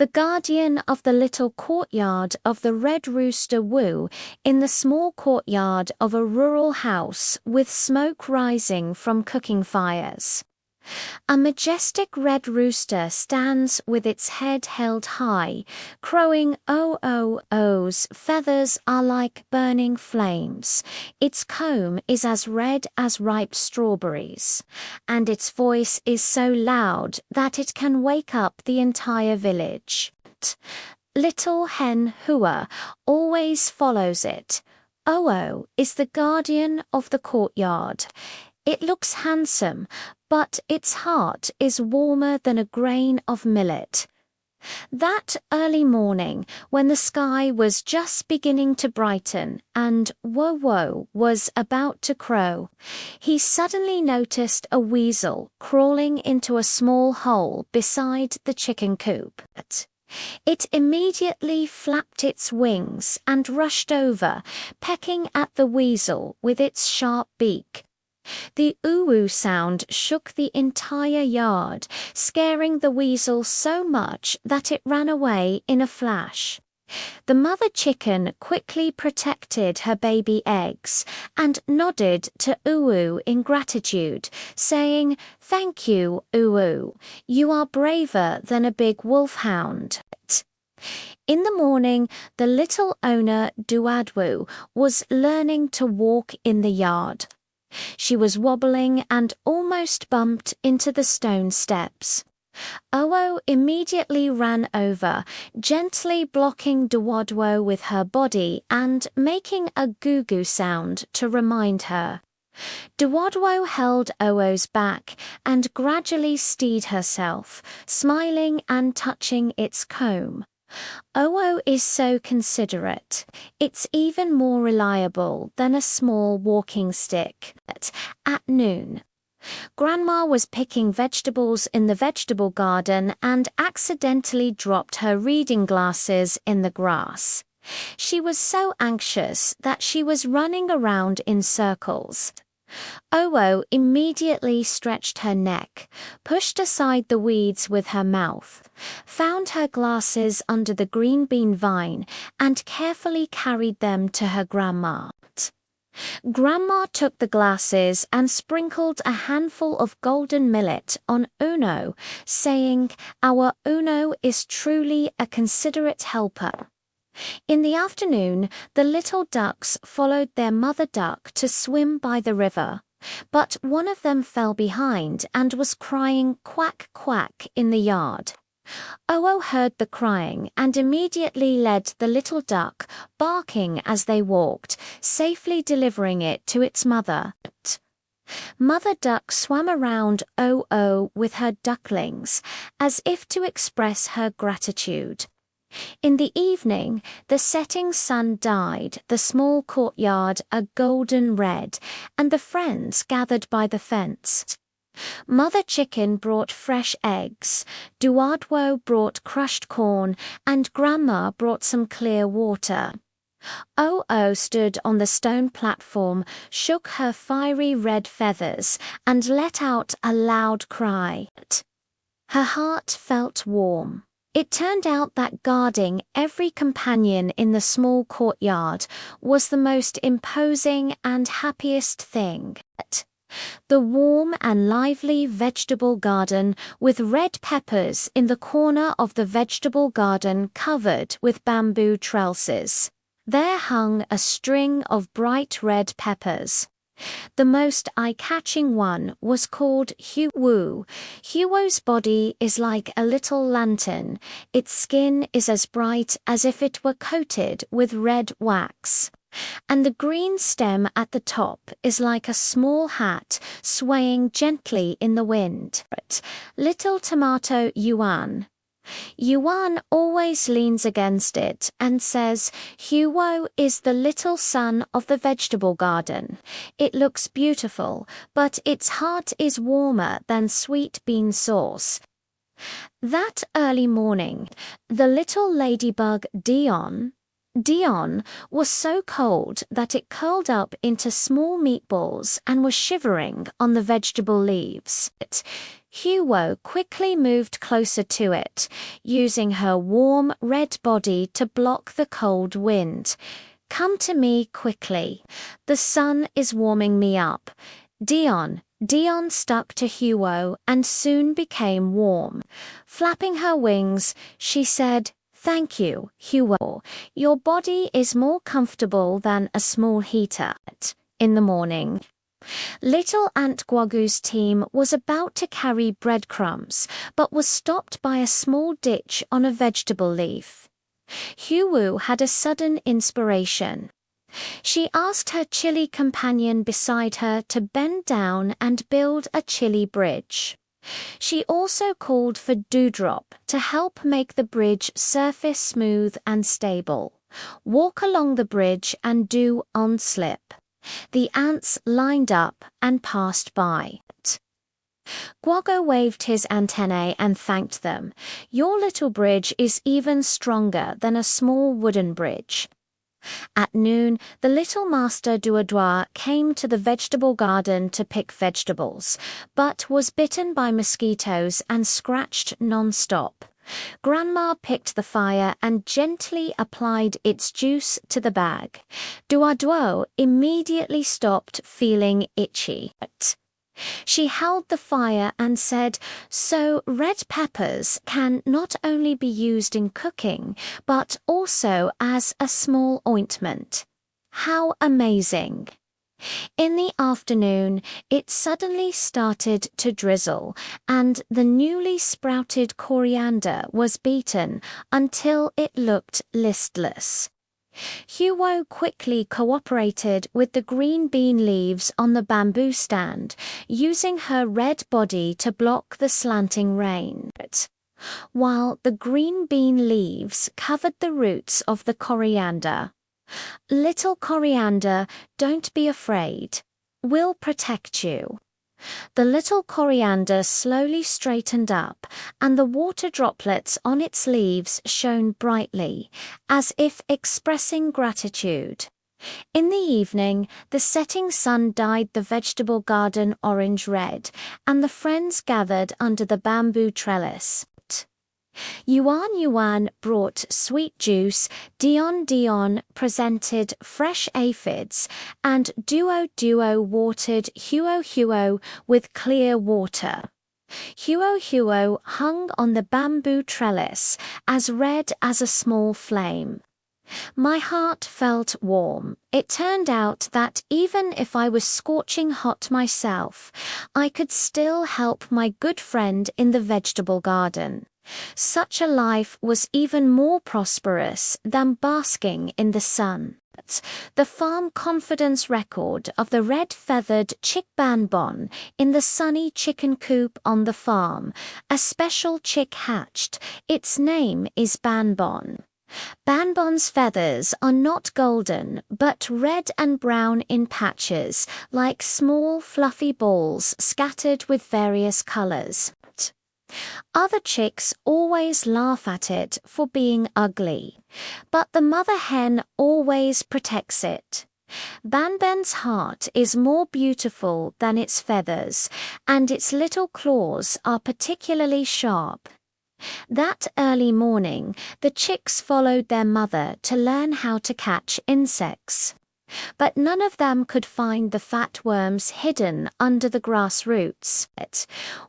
the guardian of the little courtyard of the red rooster woo in the small courtyard of a rural house with smoke rising from cooking fires. A majestic red rooster stands with its head held high, crowing "oh-oh-oh's feathers are like burning flames. Its comb is as red as ripe strawberries, and its voice is so loud that it can wake up the entire village. Little hen Hua always follows it. Oh-oh is the guardian of the courtyard. It looks handsome, but its heart is warmer than a grain of millet. That early morning, when the sky was just beginning to brighten and Wo-Wo was about to crow, he suddenly noticed a weasel crawling into a small hole beside the chicken coop. It immediately flapped its wings and rushed over, pecking at the weasel with its sharp beak. The oo-oo sound shook the entire yard, scaring the weasel so much that it ran away in a flash. The mother chicken quickly protected her baby eggs and nodded to oo-oo in gratitude, saying, "Thank you, oo-oo. You are braver than a big wolfhound." In the morning, the little owner Duadwu was learning to walk in the yard. She was wobbling and almost bumped into the stone steps. Oh-oh immediately ran over, gently blocking Duwadwo with her body and making a goo-goo sound to remind her. Duwadwo held Oh-oh's back and gradually steadied herself, smiling and touching its comb. Oh-oh is so considerate. It's even more reliable than a small walking stick. At noon, Grandma was picking vegetables in the vegetable garden and accidentally dropped her reading glasses in the grass. She was so anxious that she was running around in circles. Oh-oh immediately stretched her neck, pushed aside the weeds with her mouth, found her glasses under the green bean vine, and carefully carried them to her grandma. Grandma took the glasses and sprinkled a handful of golden millet on Uno, saying, "Our Uno is truly a considerate helper." In the afternoon, the little ducks followed their mother duck to swim by the river, but one of them fell behind and was crying "quack, quack" in the yard. Oh-oh heard the crying and immediately led the little duck, barking as they walked, safely delivering it to its mother. Mother duck swam around Oh-oh with her ducklings, as if to express her gratitude. In the evening, the setting sun dyed the small courtyard a golden red, and the friends gathered by the fence. Mother chicken brought fresh eggs, Duadwo brought crushed corn, and Grandma brought some clear water. Oh-oh stood on the stone platform, shook her fiery red feathers, and let out a loud cry. Her heart felt warm. It turned out that guarding every companion in the small courtyard was the most imposing and happiest thing. The warm and lively vegetable garden with red peppers in the corner of the vegetable garden covered with bamboo trellises. There hung a string of bright red peppers. The most eye-catching one was called Hu-Woo. Hu-Woo's body is like a little lantern. Its skin is as bright as if it were coated with red wax. And the green stem at the top is like a small hat swaying gently in the wind. Little tomato Yuan. Yuan always leans against it and says, "Huo is the little son of the vegetable garden. It looks beautiful, but its heart is warmer than sweet bean sauce." That early morning, the little ladybug Dion was so cold that it curled up into small meatballs and was shivering on the vegetable leaves. Huo quickly moved closer to it, using her warm red body to block the cold wind. Come to me quickly. The sun is warming me up. Dion stuck to Huo and soon became warm. Flapping her wings, she said, "Thank you, Huo. Your body is more comfortable than a small heater." In the morning, little Aunt Guagu's team was about to carry breadcrumbs, but was stopped by a small ditch on a vegetable leaf. Huo had a sudden inspiration. She asked her chili companion beside her to bend down and build a chili bridge. She also called for Dewdrop to help make the bridge surface smooth and stable. Walk along the bridge and do on slip. The ants lined up and passed by. Guago waved his antennae and thanked them. Your little bridge is even stronger than a small wooden bridge. At noon, the little master Duoduo came to the vegetable garden to pick vegetables, but was bitten by mosquitoes and scratched non-stop. Grandma picked the fire and gently applied its juice to the bag. Duoduo immediately stopped feeling itchy. She held the fire and said, "So red peppers can not only be used in cooking, but also as a small ointment. How amazing!" In the afternoon, it suddenly started to drizzle, and the newly sprouted coriander was beaten until it looked listless. Huo quickly cooperated with the green bean leaves on the bamboo stand, using her red body to block the slanting rain, while the green bean leaves covered the roots of the coriander. Little coriander, don't be afraid. We'll protect you. The little coriander slowly straightened up, and the water droplets on its leaves shone brightly, as if expressing gratitude. In the evening, the setting sun dyed the vegetable garden orange-red, and the friends gathered under the bamboo trellis. Yuan brought sweet juice, Dion presented fresh aphids, and Duo watered Huo with clear water. Huo hung on the bamboo trellis, as red as a small flame. My heart felt warm. It turned out that even if I was scorching hot myself, I could still help my good friend in the vegetable garden. Such a life was even more prosperous than basking in the sun. The farm confidence record of the red-feathered chick Banbon in the sunny chicken coop on the farm. A special chick hatched. Its name is Banbon. Banbon's feathers are not golden, but red and brown in patches, like small fluffy balls scattered with various colors. Other chicks always laugh at it for being ugly, but the mother hen always protects it. Banben's heart is more beautiful than its feathers, and its little claws are particularly sharp. That early morning, the chicks followed their mother to learn how to catch insects. But none of them could find the fat worms hidden under the grass roots.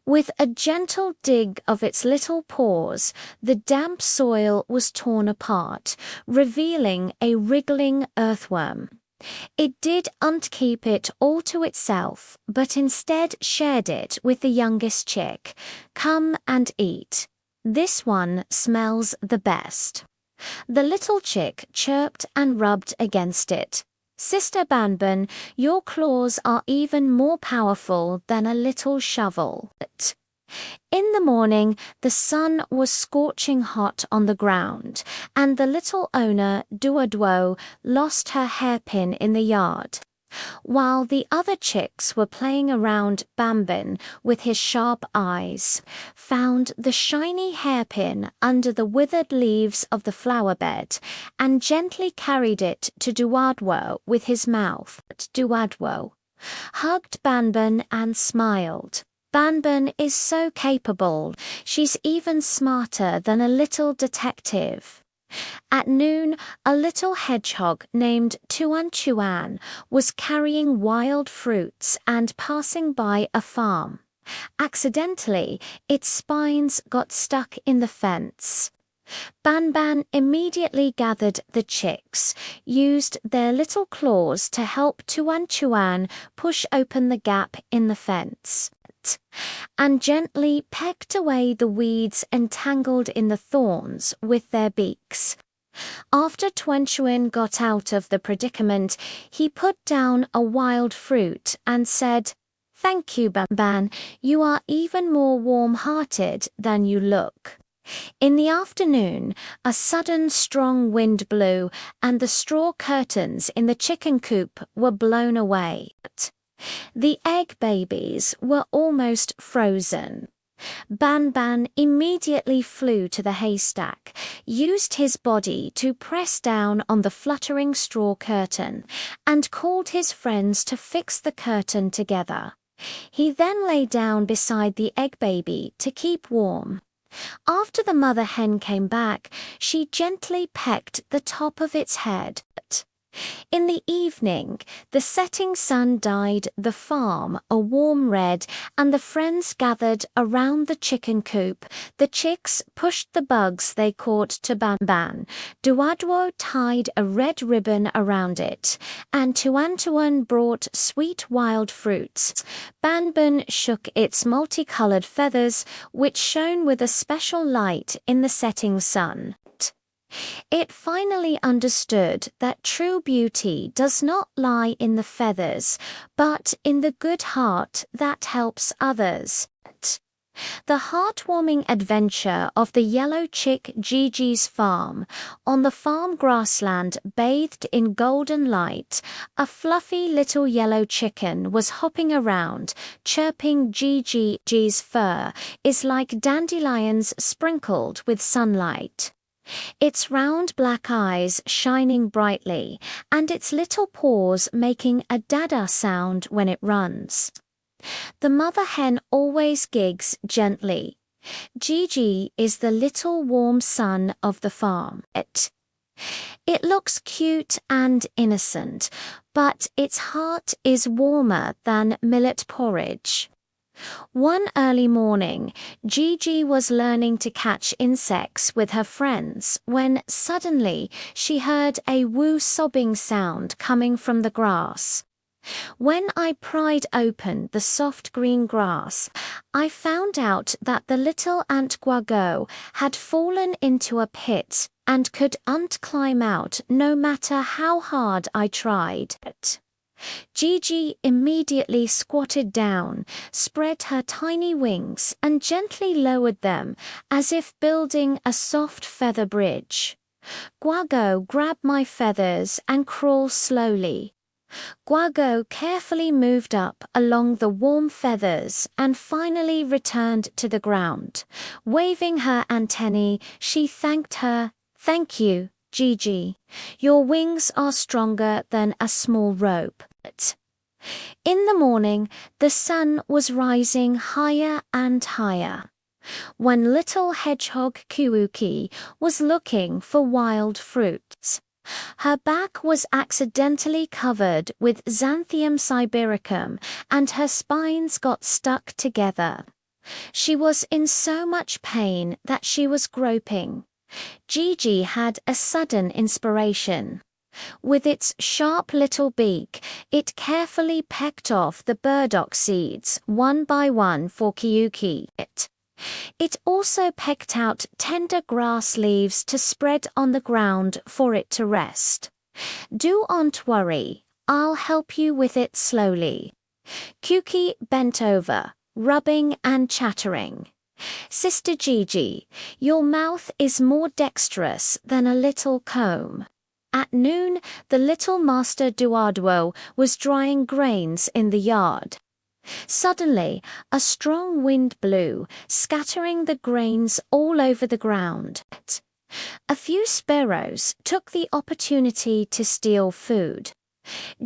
With a gentle dig of its little paws, the damp soil was torn apart, revealing a wriggling earthworm. It didn't keep it all to itself, but instead shared it with the youngest chick. "Come and eat. This one smells the best." The little chick chirped and rubbed against it. "Sister Banban, your claws are even more powerful than a little shovel." In the morning, the sun was scorching hot on the ground, and the little owner, Duoduo, lost her hairpin in the yard. While the other chicks were playing around, Banban, with his sharp eyes, found the shiny hairpin under the withered leaves of the flower bed and gently carried it to Duoduo with his mouth. Duoduo hugged Banban and smiled. Banban is so capable, she's even smarter than a little detective. At noon, a little hedgehog named Tuan Chuan was carrying wild fruits and passing by a farm. Accidentally, its spines got stuck in the fence. Banban immediately gathered the chicks, used their little claws to help Tuan Chuan push open the gap in the fence, and gently pecked away the weeds entangled in the thorns with their beaks. After Tuan Chuan got out of the predicament, he put down a wild fruit and said, "Thank you, Banban. You are even more warm-hearted than you look." In the afternoon, a sudden strong wind blew, and the straw curtains in the chicken coop were blown away. The egg babies were almost frozen. Banban immediately flew to the haystack, used his body to press down on the fluttering straw curtain, and called his friends to fix the curtain together. He then lay down beside the egg baby to keep warm. After the mother hen came back, she gently pecked the top of its head. In the evening, the setting sun dyed the farm a warm red, and the friends gathered around the chicken coop. The chicks pushed the bugs they caught to Banban. Duaduo tied a red ribbon around it, and Tuan brought sweet wild fruits. Banban shook its multicolored feathers, which shone with a special light in the setting sun. It finally understood that true beauty does not lie in the feathers, but in the good heart that helps others. The heartwarming adventure of the yellow chick Gigi's farm. On the farm grassland bathed in golden light, a fluffy little yellow chicken was hopping around, chirping. Gigi's fur is like dandelions sprinkled with sunlight. Its round black eyes shining brightly, and its little paws making a dada sound when it runs. The mother hen always gigs gently. Gigi is the little warm sun of the farm. It looks cute and innocent, but its heart is warmer than millet porridge. One early morning, Gigi was learning to catch insects with her friends when suddenly she heard a woo sobbing sound coming from the grass. When I pried open the soft green grass, I found out that the little ant Guago had fallen into a pit and couldn't climb out no matter how hard I tried. Gigi immediately squatted down, spread her tiny wings, and gently lowered them, as if building a soft feather bridge. Guago grabbed my feathers and crawled slowly. Guago carefully moved up along the warm feathers and finally returned to the ground. Waving her antennae, she thanked her. "Thank you, Gigi. Your wings are stronger than a small rope." In the morning, the sun was rising higher and higher. When little hedgehog Kuuki was looking for wild fruits, her back was accidentally covered with Xanthium sibericum, and her spines got stuck together. She was in so much pain that she was groping. Gigi had a sudden inspiration. With its sharp little beak, it carefully pecked off the burdock seeds one by one for Kuuki. It also pecked out tender grass leaves to spread on the ground for it to rest. "Don't worry, I'll help you with it slowly." Kuki bent over, rubbing and chattering. "Sister Gigi, your mouth is more dexterous than a little comb." At noon, the little master Duaduo was drying grains in the yard. Suddenly, a strong wind blew, scattering the grains all over the ground. A few sparrows took the opportunity to steal food.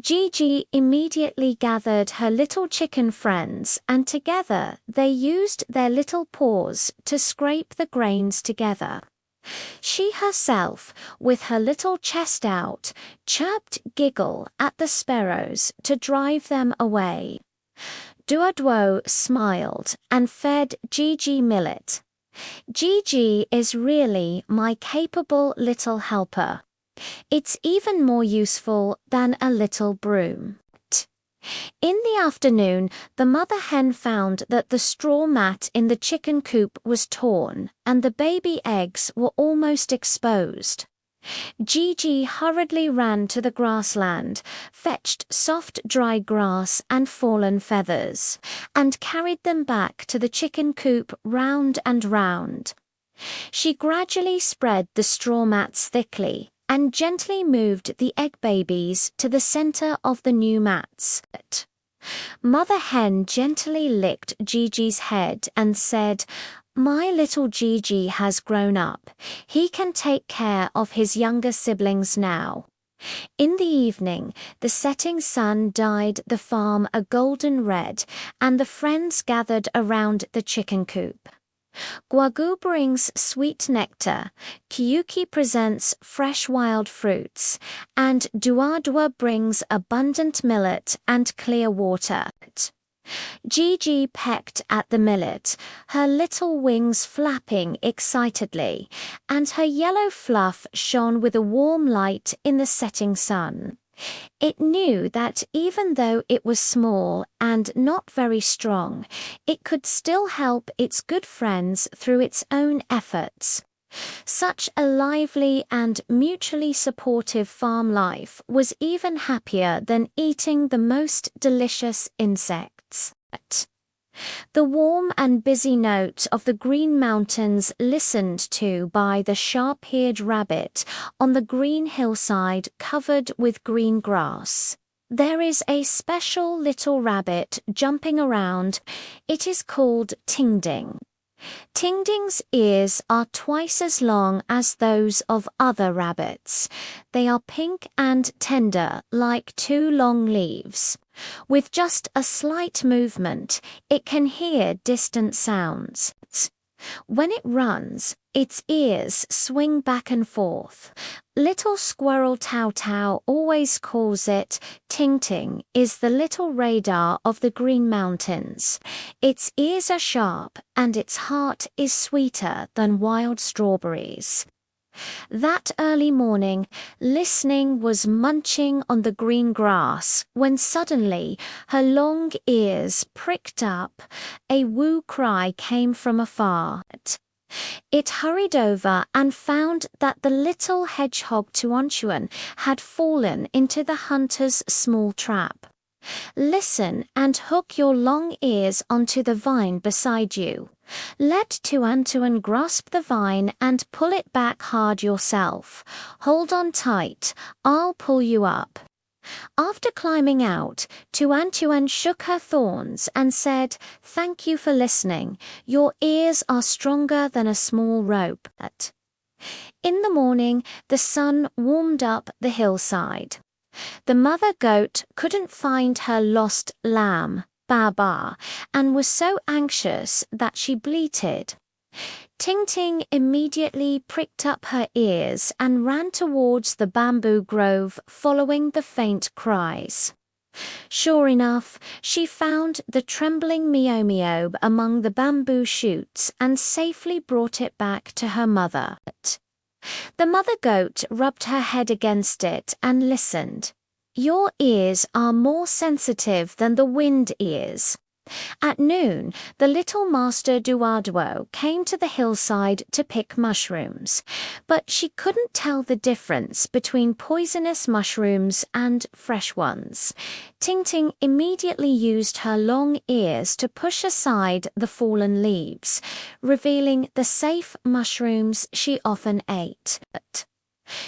Gigi immediately gathered her little chicken friends, and together they used their little paws to scrape the grains together. She herself, with her little chest out, chirped giggle at the sparrows to drive them away. Duoduo smiled and fed Gigi millet. Gigi is really my capable little helper. It's even more useful than a little broom. In the afternoon, the mother hen found that the straw mat in the chicken coop was torn, and the baby eggs were almost exposed. Gigi hurriedly ran to the grassland, fetched soft dry grass and fallen feathers, and carried them back to the chicken coop round and round. She gradually spread the straw mats thickly, and gently moved the egg babies to the center of the new mats. Mother hen gently licked Gigi's head and said, "My little Gigi has grown up. He can take care of his younger siblings now." In the evening, the setting sun dyed the farm a golden red, and the friends gathered around the chicken coop. Guagu brings sweet nectar, Kyuki presents fresh wild fruits, and Duadua brings abundant millet and clear water. Gigi pecked at the millet, her little wings flapping excitedly, and her yellow fluff shone with a warm light in the setting sun. It knew that even though it was small and not very strong, it could still help its good friends through its own efforts. Such a lively and mutually supportive farm life was even happier than eating the most delicious insects. The warm and busy note of the Green Mountains listened to by the sharp-eared rabbit on the green hillside covered with green grass. There is a special little rabbit jumping around. It is called Tingding. Tingding's ears are twice as long as those of other rabbits. They are pink and tender like two long leaves. With just a slight movement, it can hear distant sounds. When it runs, its ears swing back and forth. Little squirrel Tao Tao always calls it Ting Ting is the little radar of the Green Mountains. Its ears are sharp and its heart is sweeter than wild strawberries. That early morning, Listening was munching on the green grass when suddenly her long ears pricked up. A woo cry came from afar. It hurried over and found that the little hedgehog Tuanchuan had fallen into the hunter's small trap. Listen and hook your long ears onto the vine beside you. Let Tuantuan grasp the vine and pull it back hard yourself. Hold on tight, I'll pull you up. After climbing out, Tuantuan shook her thorns and said, "Thank you for listening. Your ears are stronger than a small rope." In the morning, the sun warmed up the hillside. The mother goat couldn't find her lost lamb, Baba, and was so anxious that she bleated. Ting Ting immediately pricked up her ears and ran towards the bamboo grove following the faint cries. Sure enough, she found the trembling Meow among the bamboo shoots and safely brought it back to her mother. The mother goat rubbed her head against it and listened. Your ears are more sensitive than the wind ears. At noon, the little master Duaduo came to the hillside to pick mushrooms, but she couldn't tell the difference between poisonous mushrooms and fresh ones. Ting Ting immediately used her long ears to push aside the fallen leaves, revealing the safe mushrooms she often ate.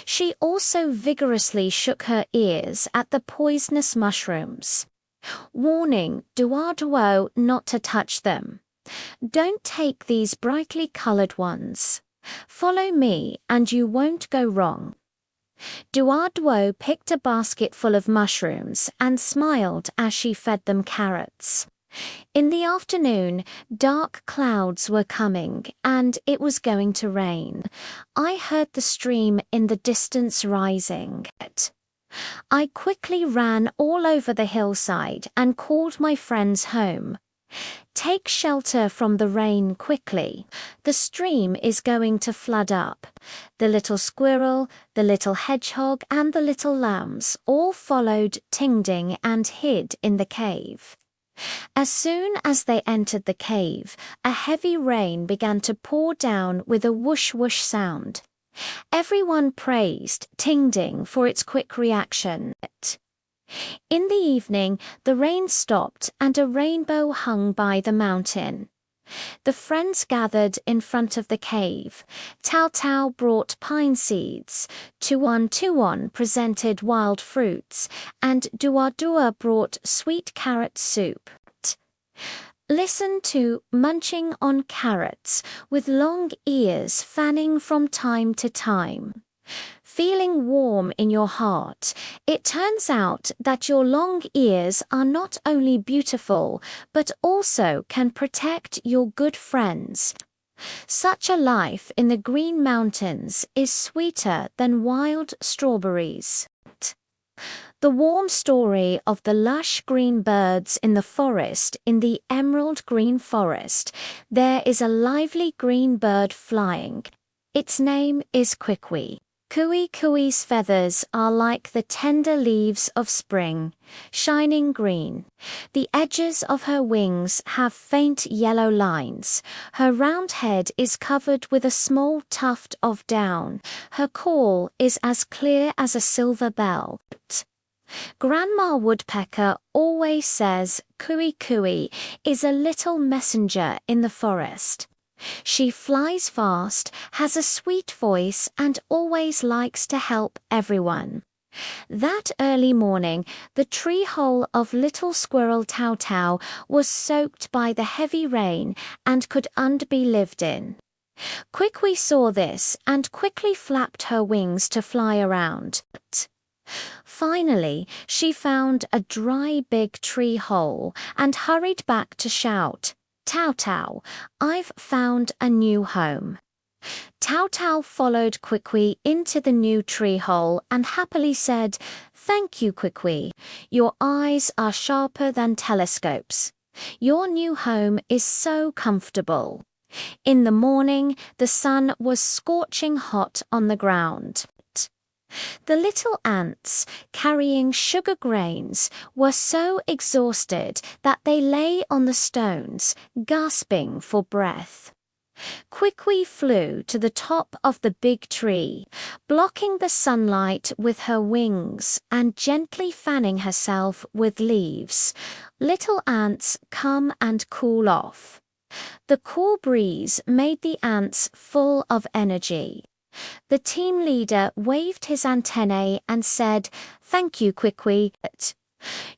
She also vigorously shook her ears at the poisonous mushrooms. Warning Duaduo not to touch them. Don't take these brightly colored ones. Follow me and you won't go wrong. Duarduo picked a basket full of mushrooms and smiled as she fed them carrots. In the afternoon, dark clouds were coming, and it was going to rain. I heard the stream in the distance rising. I quickly ran all over the hillside and called my friends home. Take shelter from the rain quickly. The stream is going to flood up. The little squirrel, the little hedgehog, and the little lambs all followed Ting-Ding and hid in the cave. As soon as they entered the cave, a heavy rain began to pour down with a whoosh-whoosh sound. Everyone praised Ting-Ding for its quick reaction. In the evening, the rain stopped and a rainbow hung by the mountain. The friends gathered in front of the cave. Tao Tao brought pine seeds, Tuan Tuan presented wild fruits, and Dua Dua brought sweet carrot soup. Listen to munching on carrots with long ears fanning from time to time. Feeling warm in your heart, it turns out that your long ears are not only beautiful, but also can protect your good friends. Such a life in the Green Mountains is sweeter than wild strawberries. The warm story of the lush green birds in the forest in the emerald green forest. There is a lively green bird flying. Its name is Kwikwi. Kui Kui's feathers are like the tender leaves of spring, shining green. The edges of her wings have faint yellow lines. Her round head is covered with a small tuft of down. Her call is as clear as a silver bell. Grandma Woodpecker always says Kui Kui is a little messenger in the forest. She flies fast, has a sweet voice, and always likes to help everyone. That early morning, the tree hole of little squirrel Tao Tao was soaked by the heavy rain and could be lived in. Kwikwi saw this and quickly flapped her wings to fly around. Finally, she found a dry big tree hole and hurried back to shout, Tao Tao, I've found a new home. Tao Tao followed Kwikwi into the new tree hole and happily said, Thank you, Kwikwi. Your eyes are sharper than telescopes. Your new home is so comfortable. In the morning, the sun was scorching hot on the ground. The little ants, carrying sugar grains, were so exhausted that they lay on the stones, gasping for breath. Kwikwi flew to the top of the big tree, blocking the sunlight with her wings and gently fanning herself with leaves. Little ants come and cool off. The cool breeze made the ants full of energy. The team leader waved his antennae and said, Thank you, Kwikwi.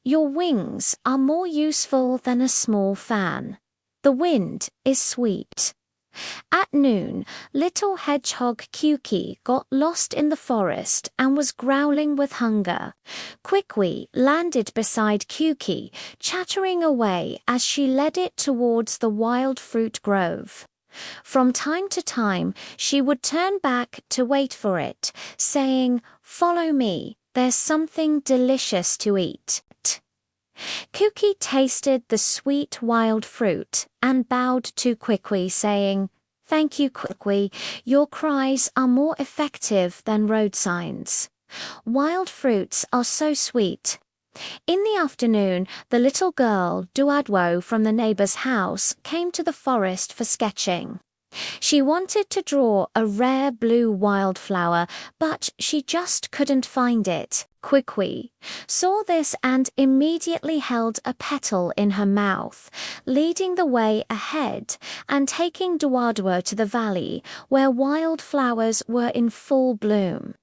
Your wings are more useful than a small fan. The wind is sweet. At noon, little hedgehog Kuki got lost in the forest and was growling with hunger. Kwikwi landed beside Kuki, chattering away as she led it towards the wild fruit grove. From time to time, she would turn back to wait for it, saying, Follow me, there's something delicious to eat. Kuki tasted the sweet wild fruit and bowed to Kwikwi, saying, Thank you, Kwikwi. Your cries are more effective than road signs. Wild fruits are so sweet. In the afternoon, the little girl, Duadwo, from the neighbor's house, came to the forest for sketching. She wanted to draw a rare blue wildflower, but she just couldn't find it. Kwikwi saw this and immediately held a petal in her mouth, leading the way ahead and taking Duadwo to the valley, where wildflowers were in full bloom.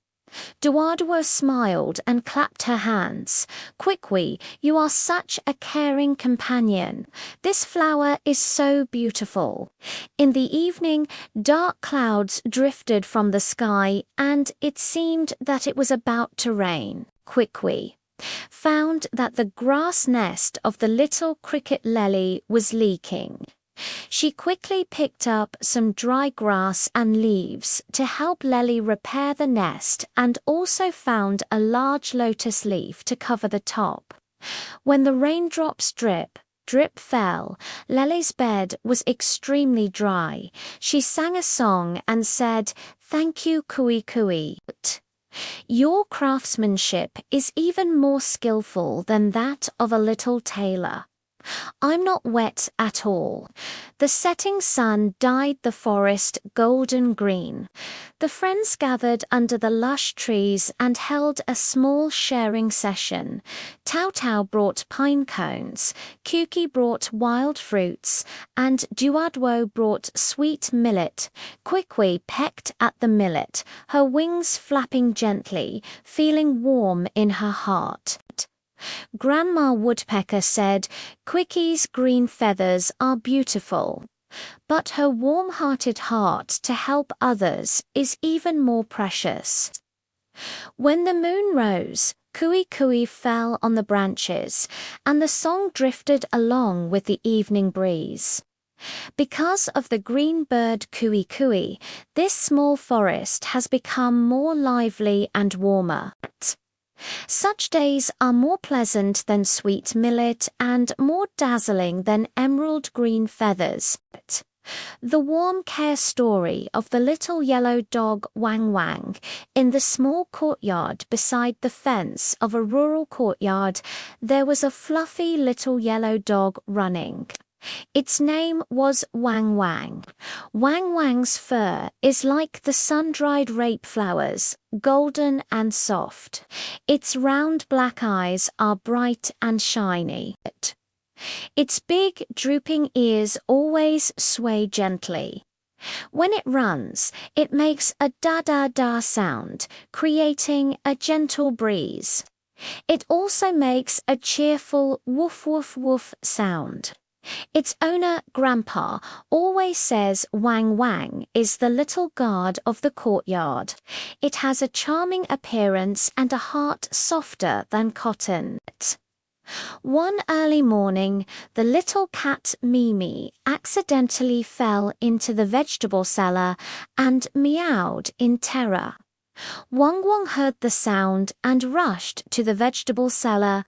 Duarduo smiled and clapped her hands. Quickly, you are such a caring companion. This flower is so beautiful. In the evening, dark clouds drifted from the sky, and it seemed that it was about to rain. Quickly found that the grass nest of the little cricket lily was leaking. She quickly picked up some dry grass and leaves to help Lely repair the nest, and also found a large lotus leaf to cover the top. When the raindrops drip fell, Lely's bed was extremely dry. She sang a song and said, "Thank you, Kui Kui. Your craftsmanship is even more skillful than that of a little tailor. I'm not wet at all." The setting sun dyed the forest golden green. The friends gathered under the lush trees and held a small sharing session. Tao Tao brought pine cones, Kuki brought wild fruits, and Duadwo brought sweet millet. Kwikwi pecked at the millet, her wings flapping gently, feeling warm in her heart. Grandma Woodpecker said, "Quickie's green feathers are beautiful, but her warm-hearted heart to help others is even more precious." When the moon rose, Kui Kui fell on the branches, and the song drifted along with the evening breeze. Because of the green bird Kui Kui, this small forest has become more lively and warmer. Such days are more pleasant than sweet millet and more dazzling than emerald green feathers. The warm care story of the little yellow dog Wang Wang. In the small courtyard beside the fence of a rural courtyard, there was a fluffy little yellow dog running. Its name was Wang Wang. Wang Wang's fur is like the sun-dried rape flowers, golden and soft. Its round black eyes are bright and shiny. Its big, drooping ears always sway gently. When it runs, it makes a da-da-da sound, creating a gentle breeze. It also makes a cheerful woof-woof-woof sound. Its owner, Grandpa, always says Wang Wang is the little guard of the courtyard. It has a charming appearance and a heart softer than cotton. One early morning, the little cat Mimi accidentally fell into the vegetable cellar and meowed in terror. Wang Wang heard the sound and rushed to the vegetable cellar.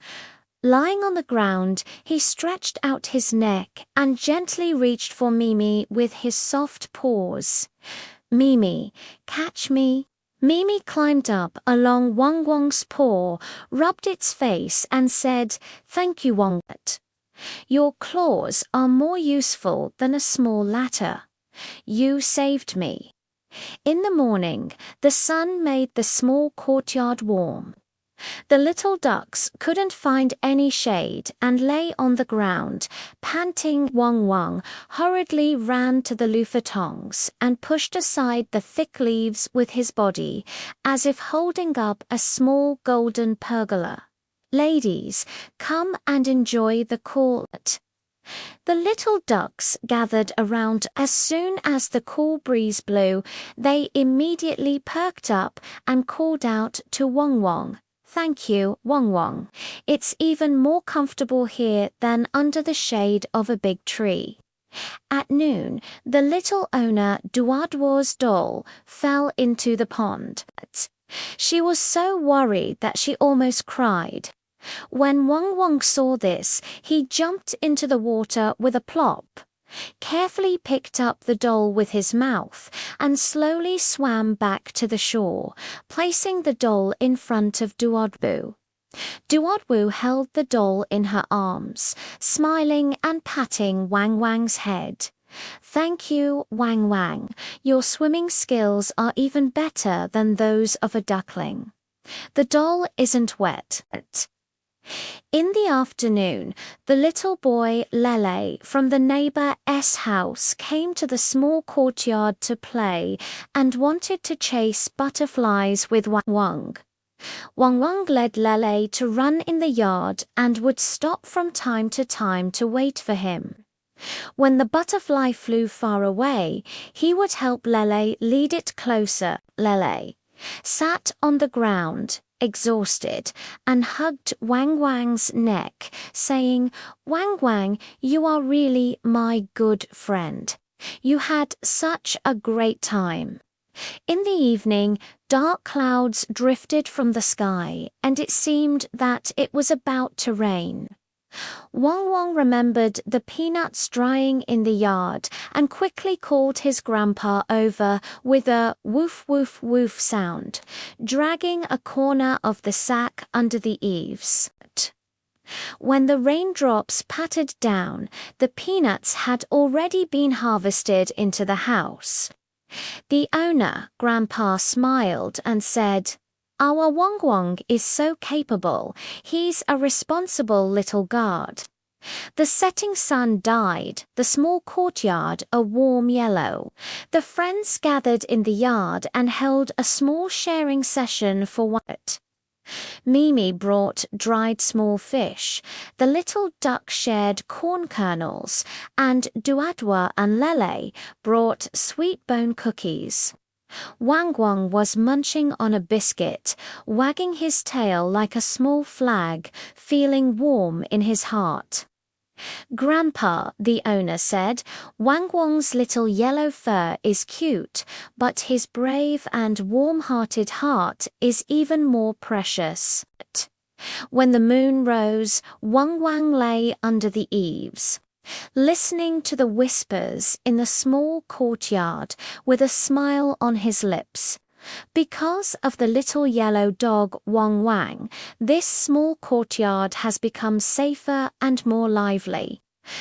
Lying on the ground, he stretched out his neck and gently reached for Mimi with his soft paws. "Mimi, catch me." Mimi climbed up along Wang Wang's paw, rubbed its face and said, "Thank you, Wang. Your claws are more useful than a small ladder. You saved me." In the morning, the sun made the small courtyard warm. The little ducks couldn't find any shade and lay on the ground, panting. Wang Wang hurriedly ran to the loofah tongs and pushed aside the thick leaves with his body, as if holding up a small golden pergola. "Ladies, come and enjoy the cool." The little ducks gathered around. As soon as the cool breeze blew, they immediately perked up and called out to Wang Wang, "Thank you, Wang Wang. It's even more comfortable here than under the shade of a big tree." At noon, the little owner Duadwo's doll fell into the pond. She was so worried that she almost cried. When Wang Wang saw this, he jumped into the water with a plop, carefully picked up the doll with his mouth, and slowly swam back to the shore, placing the doll in front of Duodwu. Duodwu held the doll in her arms, smiling and patting Wang Wang's head. "Thank you, Wang Wang. Your swimming skills are even better than those of a duckling. The doll isn't wet." In the afternoon, the little boy Lele from the neighbor's house came to the small courtyard to play and wanted to chase butterflies with Wang Wang. Wang Wang led Lele to run in the yard and would stop from time to wait for him. When the butterfly flew far away, he would help Lele lead it closer. Lele sat on the ground, exhausted, and hugged Wang Wang's neck, saying, "Wang Wang, you are really my good friend. You had such a great time." In the evening, dark clouds drifted from the sky, and it seemed that it was about to rain. Wang Wang remembered the peanuts drying in the yard and quickly called his grandpa over with a woof woof woof sound, dragging a corner of the sack under the eaves. When the raindrops pattered down, the peanuts had already been harvested into the house. The owner, Grandpa, smiled and said, "Our Wang Wang is so capable. He's a responsible little guard." The setting sun dyed the small courtyard a warm yellow. The friends gathered in the yard and held a small sharing session for what? Mimi brought dried small fish, the little duck shared corn kernels, and Duadwa and Lele brought sweet bone cookies. Wang Wang was munching on a biscuit, wagging his tail like a small flag, feeling warm in his heart. "Grandpa," the owner said, "Wang Wang's little yellow fur is cute, but his brave and warm-hearted heart is even more precious." When the moon rose, Wang Wang lay under the eaves, listening to the whispers in the small courtyard with a smile on his lips. Because of the little yellow dog Wang Wang, this small courtyard has become safer and more lively.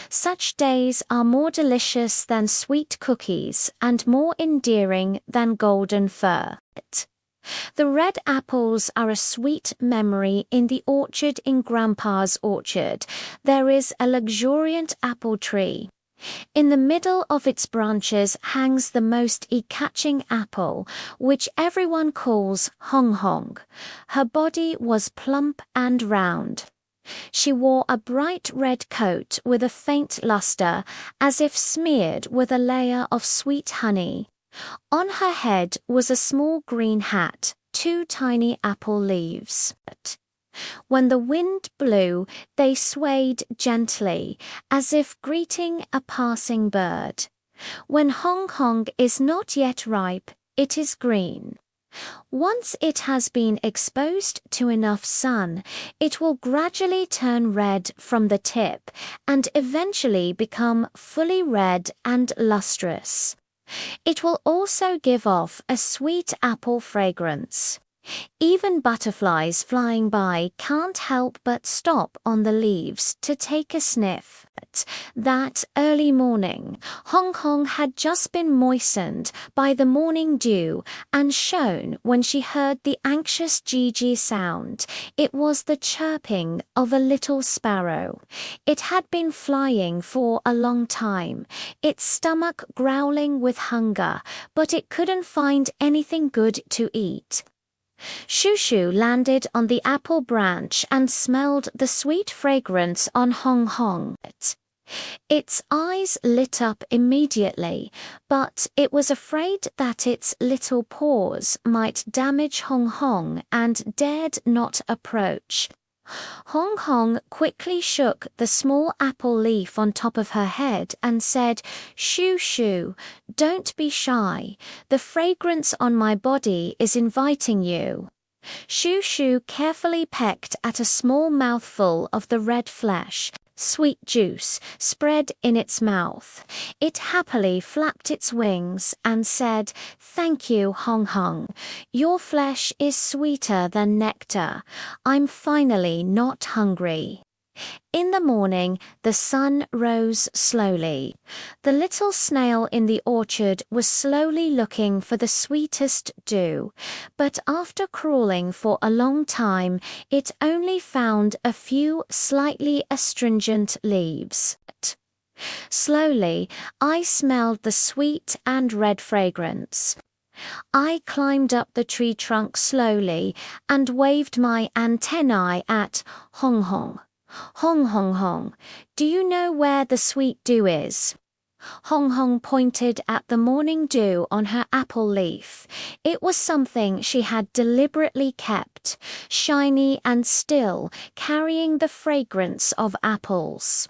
Such days are more delicious than sweet cookies and more endearing than golden fur. The red apples are a sweet memory in the orchard in Grandpa's orchard. There is a luxuriant apple tree. In the middle of its branches hangs the most eye-catching apple, which everyone calls Hong Hong. Her body was plump and round. She wore a bright red coat with a faint luster, as if smeared with a layer of sweet honey. On her head was a small green hat, 2 tiny apple leaves. When the wind blew, they swayed gently, as if greeting a passing bird. When Hong Hong is not yet ripe, it is green. Once it has been exposed to enough sun, it will gradually turn red from the tip and eventually become fully red and lustrous. It will also give off a sweet apple fragrance. Even butterflies flying by can't help but stop on the leaves to take a sniff. That early morning, Hong Kong had just been moistened by the morning dew and shone when she heard the anxious Gigi sound. It was the chirping of a little sparrow. It had been flying for a long time, its stomach growling with hunger, but it couldn't find anything good to eat. Shushu landed on the apple branch and smelled the sweet fragrance on Hong Hong. Its eyes lit up immediately, but it was afraid that its little paws might damage Hong Hong and dared not approach. Hong Hong quickly shook the small apple leaf on top of her head and said, "Shoo shoo, don't be shy. The fragrance on my body is inviting you." Shoo shoo carefully pecked at a small mouthful of the red flesh, sweet juice spread in its mouth. It happily flapped its wings and said, "Thank you, Hong Hong. Your flesh is sweeter than nectar. I'm finally not hungry." In the morning, the sun rose slowly. The little snail in the orchard was slowly looking for the sweetest dew, but after crawling for a long time, it only found a few slightly astringent leaves. Slowly, I smelled the sweet and red fragrance. I climbed up the tree trunk slowly and waved my antennae at Hong Hong. Hong Hong Hong, do you know where the sweet dew is? Hong Hong pointed at the morning dew on her apple leaf. It was something she had deliberately kept, shiny and still, carrying the fragrance of apples.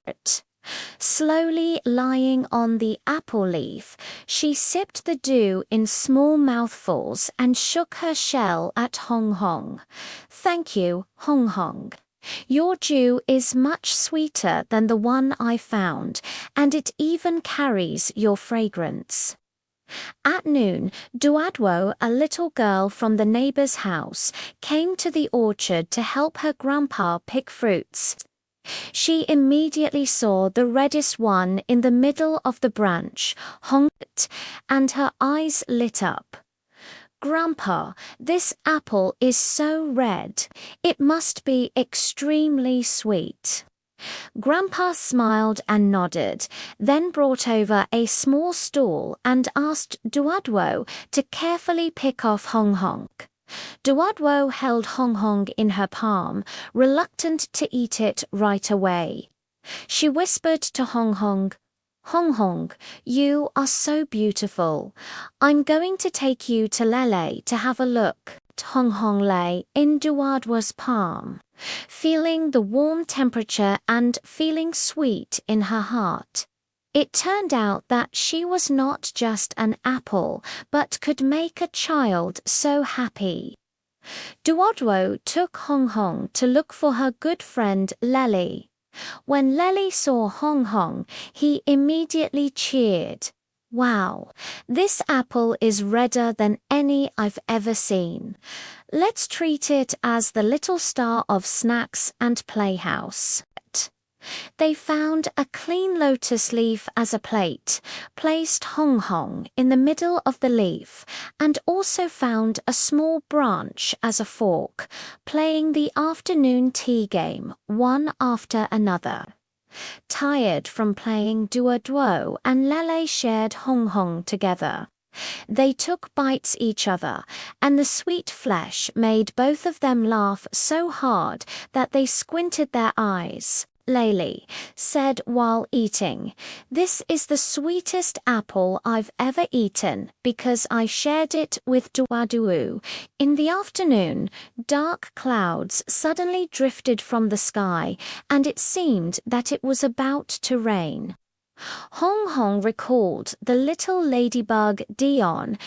Slowly lying on the apple leaf, she sipped the dew in small mouthfuls and shook her shell at Hong Hong. Thank you, Hong Hong. Your dew is much sweeter than the one I found, and it even carries your fragrance. At noon, Duadwo, a little girl from the neighbor's house, came to the orchard to help her grandpa pick fruits. She immediately saw the reddest one in the middle of the branch, honked, and her eyes lit up. Grandpa, this apple is so red. It must be extremely sweet. Grandpa smiled and nodded, then brought over a small stool and asked Duadwo to carefully pick off Hong Hong. Duadwo held Hong Hong in her palm, reluctant to eat it right away. She whispered to Hong Hong, Hong Hong, you are so beautiful. I'm going to take you to Lele to have a look. Hong Hong lay in Duadwa's palm, feeling the warm temperature and feeling sweet in her heart. It turned out that she was not just an apple, but could make a child so happy. Duadwo took Hong Hong to look for her good friend Lele. When Lele saw Hong Hong, he immediately cheered. Wow, this apple is redder than any I've ever seen. Let's treat it as the little star of snacks and playhouse. They found a clean lotus leaf as a plate, placed Hong Hong in the middle of the leaf, and also found a small branch as a fork, playing the afternoon tea game, one after another. Tired from playing Duadwo and Lele shared Hong Hong together. They took bites each other, and the sweet flesh made both of them laugh so hard that they squinted their eyes. Lele said while eating, "This is the sweetest apple I've ever eaten because I shared it with Duadwo." In the afternoon, dark clouds suddenly drifted from the sky, and it seemed that it was about to rain. Hong Hong recalled the little ladybug Dion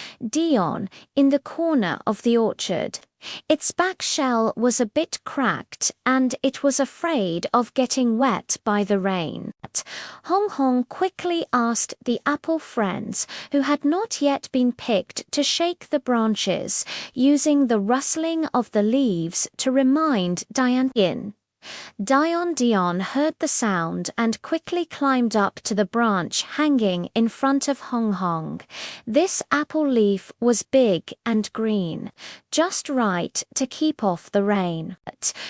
in the corner of the orchard. Its back shell was a bit cracked and it was afraid of getting wet by the rain. Hong Hong quickly asked the apple friends who had not yet been picked to shake the branches, using the rustling of the leaves to remind Dion. Dion heard the sound and quickly climbed up to the branch hanging in front of Hong Hong. This apple leaf was big and green, just right to keep off the rain.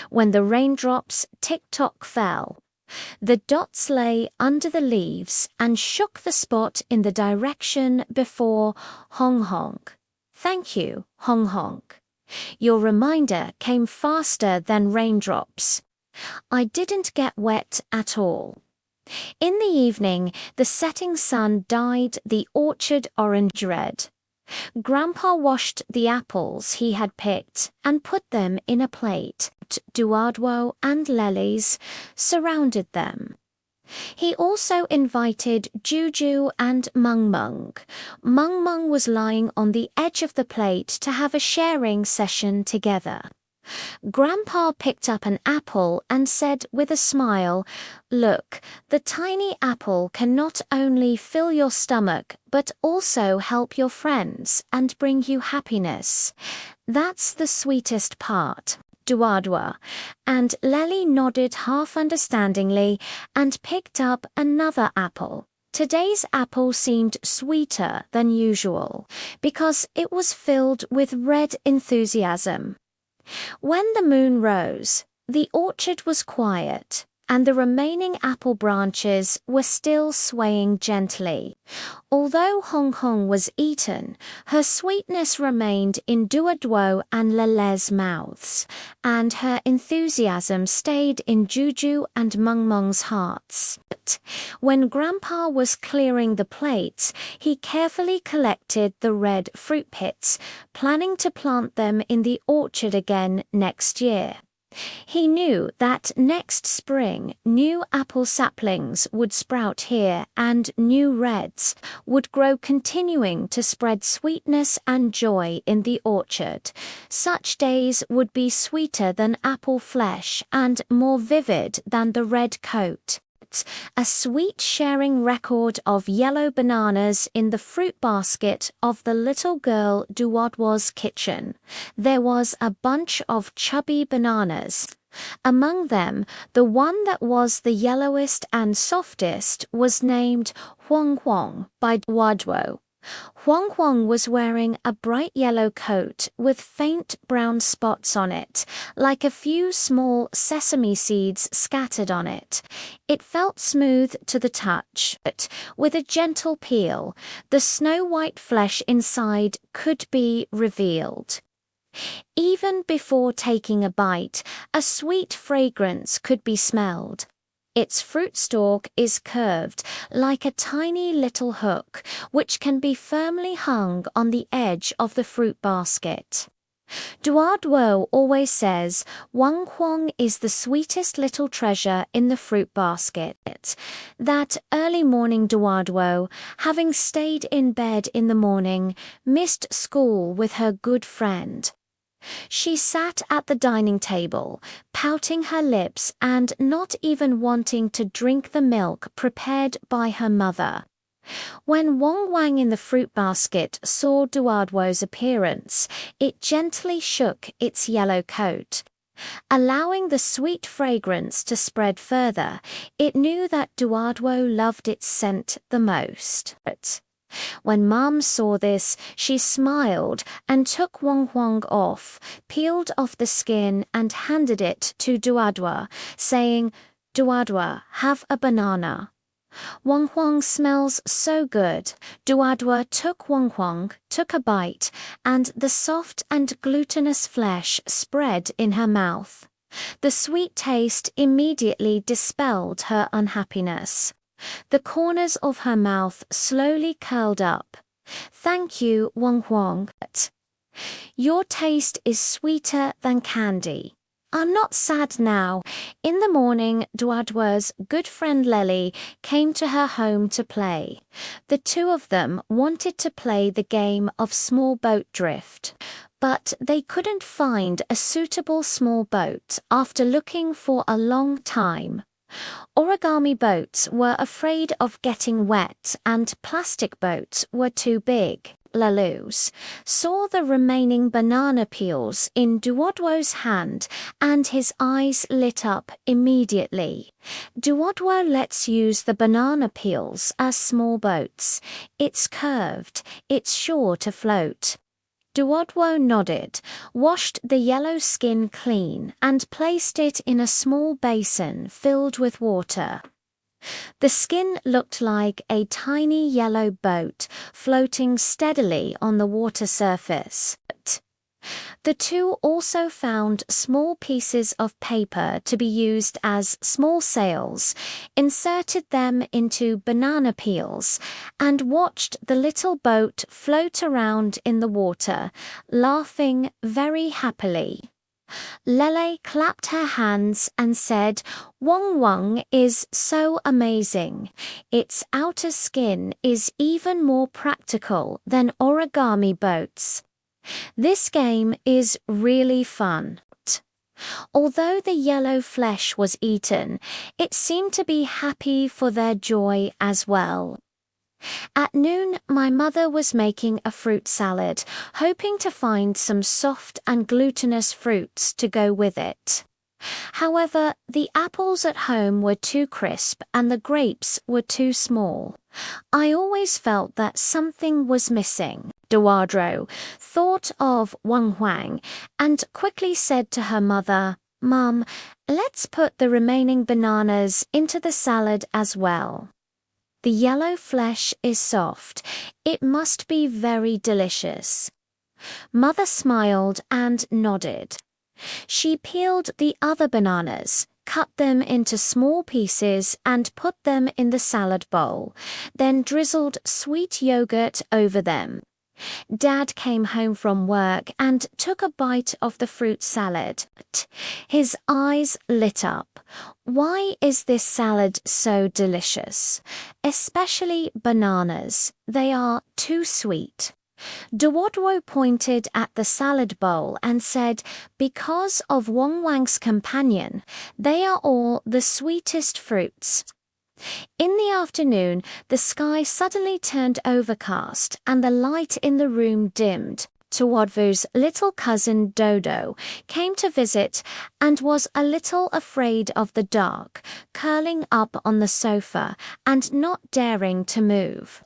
When the raindrops tick-tock fell, the dots lay under the leaves and shook the spot in the direction before Hong Hong. "Thank you, Hong Hong. Your reminder came faster than raindrops. I didn't get wet at all." In the evening, the setting sun dyed the orchard orange red. Grandpa washed the apples he had picked and put them in a plate. Duadwo and Lele's surrounded them. He also invited Juju and Mung Mung. Mung Mung was lying on the edge of the plate to have a sharing session together. Grandpa picked up an apple and said with a smile, "Look, the tiny apple can not only fill your stomach but also help your friends and bring you happiness. That's the sweetest part." Duadwa, and Lely nodded half understandingly and picked up another apple. Today's apple seemed sweeter than usual because it was filled with red enthusiasm. When the moon rose, the orchard was quiet, and the remaining apple branches were still swaying gently. Although Hong Hong was eaten, her sweetness remained in Duaduo and Lele's mouths, and her enthusiasm stayed in Juju and Mung Mung's hearts. But when Grandpa was clearing the plates, he carefully collected the red fruit pits, planning to plant them in the orchard again next year. He knew that next spring new apple saplings would sprout here and new reds would grow, continuing to spread sweetness and joy in the orchard. Such days would be sweeter than apple flesh and more vivid than the red coat. A sweet sharing record of yellow bananas in the fruit basket of the little girl Duwadwa's kitchen. There was a bunch of chubby bananas. Among them, the one that was the yellowest and softest was named Huang Huang by Duwadwo. Huang Huang was wearing a bright yellow coat with faint brown spots on it, like a few small sesame seeds scattered on it. It felt smooth to the touch, but with a gentle peel, the snow-white flesh inside could be revealed. Even before taking a bite, a sweet fragrance could be smelled. Its fruit stalk is curved like a tiny little hook, which can be firmly hung on the edge of the fruit basket. Duadwo always says Wang Huang is the sweetest little treasure in the fruit basket. That early morning Duadwo, having stayed in bed in the morning, missed school with her good friend. She sat at the dining table, pouting her lips and not even wanting to drink the milk prepared by her mother. When Wang Wang in the fruit basket saw Duadwo's appearance, it gently shook its yellow coat. Allowing the sweet fragrance to spread further, it knew that Duadwo loved its scent the most. When Mom saw this, she smiled and took Wang Huang off, peeled off the skin and handed it to Duadwa, saying, "Duadwa, have a banana." Wang Huang smells so good. Duadwa took Wang Huang, took a bite, and the soft and glutinous flesh spread in her mouth. The sweet taste immediately dispelled her unhappiness. The corners of her mouth slowly curled up. "Thank you, Wang Huang. Your taste is sweeter than candy. I'm not sad now." In the morning, Duadwa's good friend Lely came to her home to play. The two of them wanted to play the game of small boat drift, but they couldn't find a suitable small boat after looking for a long time. Origami boats were afraid of getting wet and plastic boats were too big. Laluz saw the remaining banana peels in Duodwo's hand and his eyes lit up immediately. Duodwo lets use the banana peels as small boats. It's curved, it's sure to float. Duodwo nodded, washed the yellow skin clean, and placed it in a small basin filled with water. The skin looked like a tiny yellow boat floating steadily on the water surface. The two also found small pieces of paper to be used as small sails, inserted them into banana peels, and watched the little boat float around in the water, laughing very happily. Lele clapped her hands and said, "Wang Wang is so amazing. Its outer skin is even more practical than origami boats. This game is really fun." Although the yellow flesh was eaten, it seemed to be happy for their joy as well. At noon, my mother was making a fruit salad, hoping to find some soft and glutinous fruits to go with it. However, the apples at home were too crisp and the grapes were too small. I always felt that something was missing. Duadro thought of Wang Huang and quickly said to her mother, "Mum, let's put the remaining bananas into the salad as well. The yellow flesh is soft. It must be very delicious." Mother smiled and nodded. She peeled the other bananas, cut them into small pieces and put them in the salad bowl, then drizzled sweet yogurt over them. Dad came home from work and took a bite of the fruit salad. His eyes lit up. "Why is this salad so delicious? Especially bananas. They are too sweet." Duodwo pointed at the salad bowl and said, "Because of Wang Wang's companion, they are all the sweetest fruits." In the afternoon, the sky suddenly turned overcast and the light in the room dimmed. Duodwo's little cousin Dodo came to visit and was a little afraid of the dark, curling up on the sofa and not daring to move.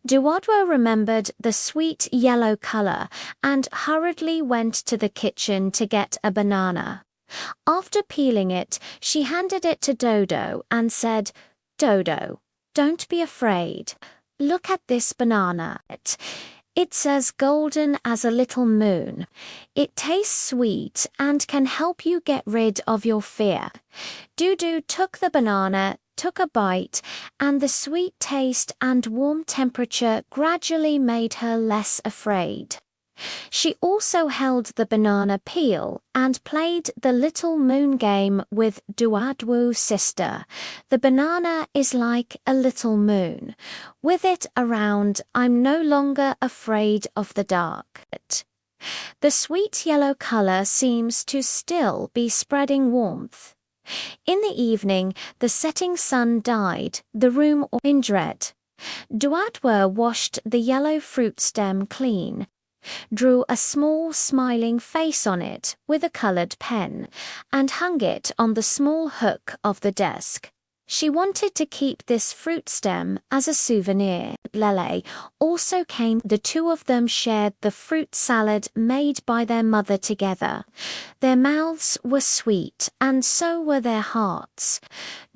Duodwo remembered the sweet yellow color and hurriedly went to the kitchen to get a banana. After peeling it, she handed it to Dodo and said, "Dodo, don't be afraid. Look at this banana. It's as golden as a little moon. It tastes sweet and can help you get rid of your fear." Dudu took the banana, took a bite, and the sweet taste and warm temperature gradually made her less afraid. She also held the banana peel and played the little moon game with Duadwo's sister. "The banana is like a little moon. With it around, I'm no longer afraid of the dark." The sweet yellow color seems to still be spreading warmth. In the evening, the setting sun dyed the room in red. Duadwo washed the yellow fruit stem clean, drew a small smiling face on it with a colored pen, and hung it on the small hook of the desk. She wanted to keep this fruit stem as a souvenir. Lele also came. The two of them shared the fruit salad made by their mother together. Their mouths were sweet, and so were their hearts.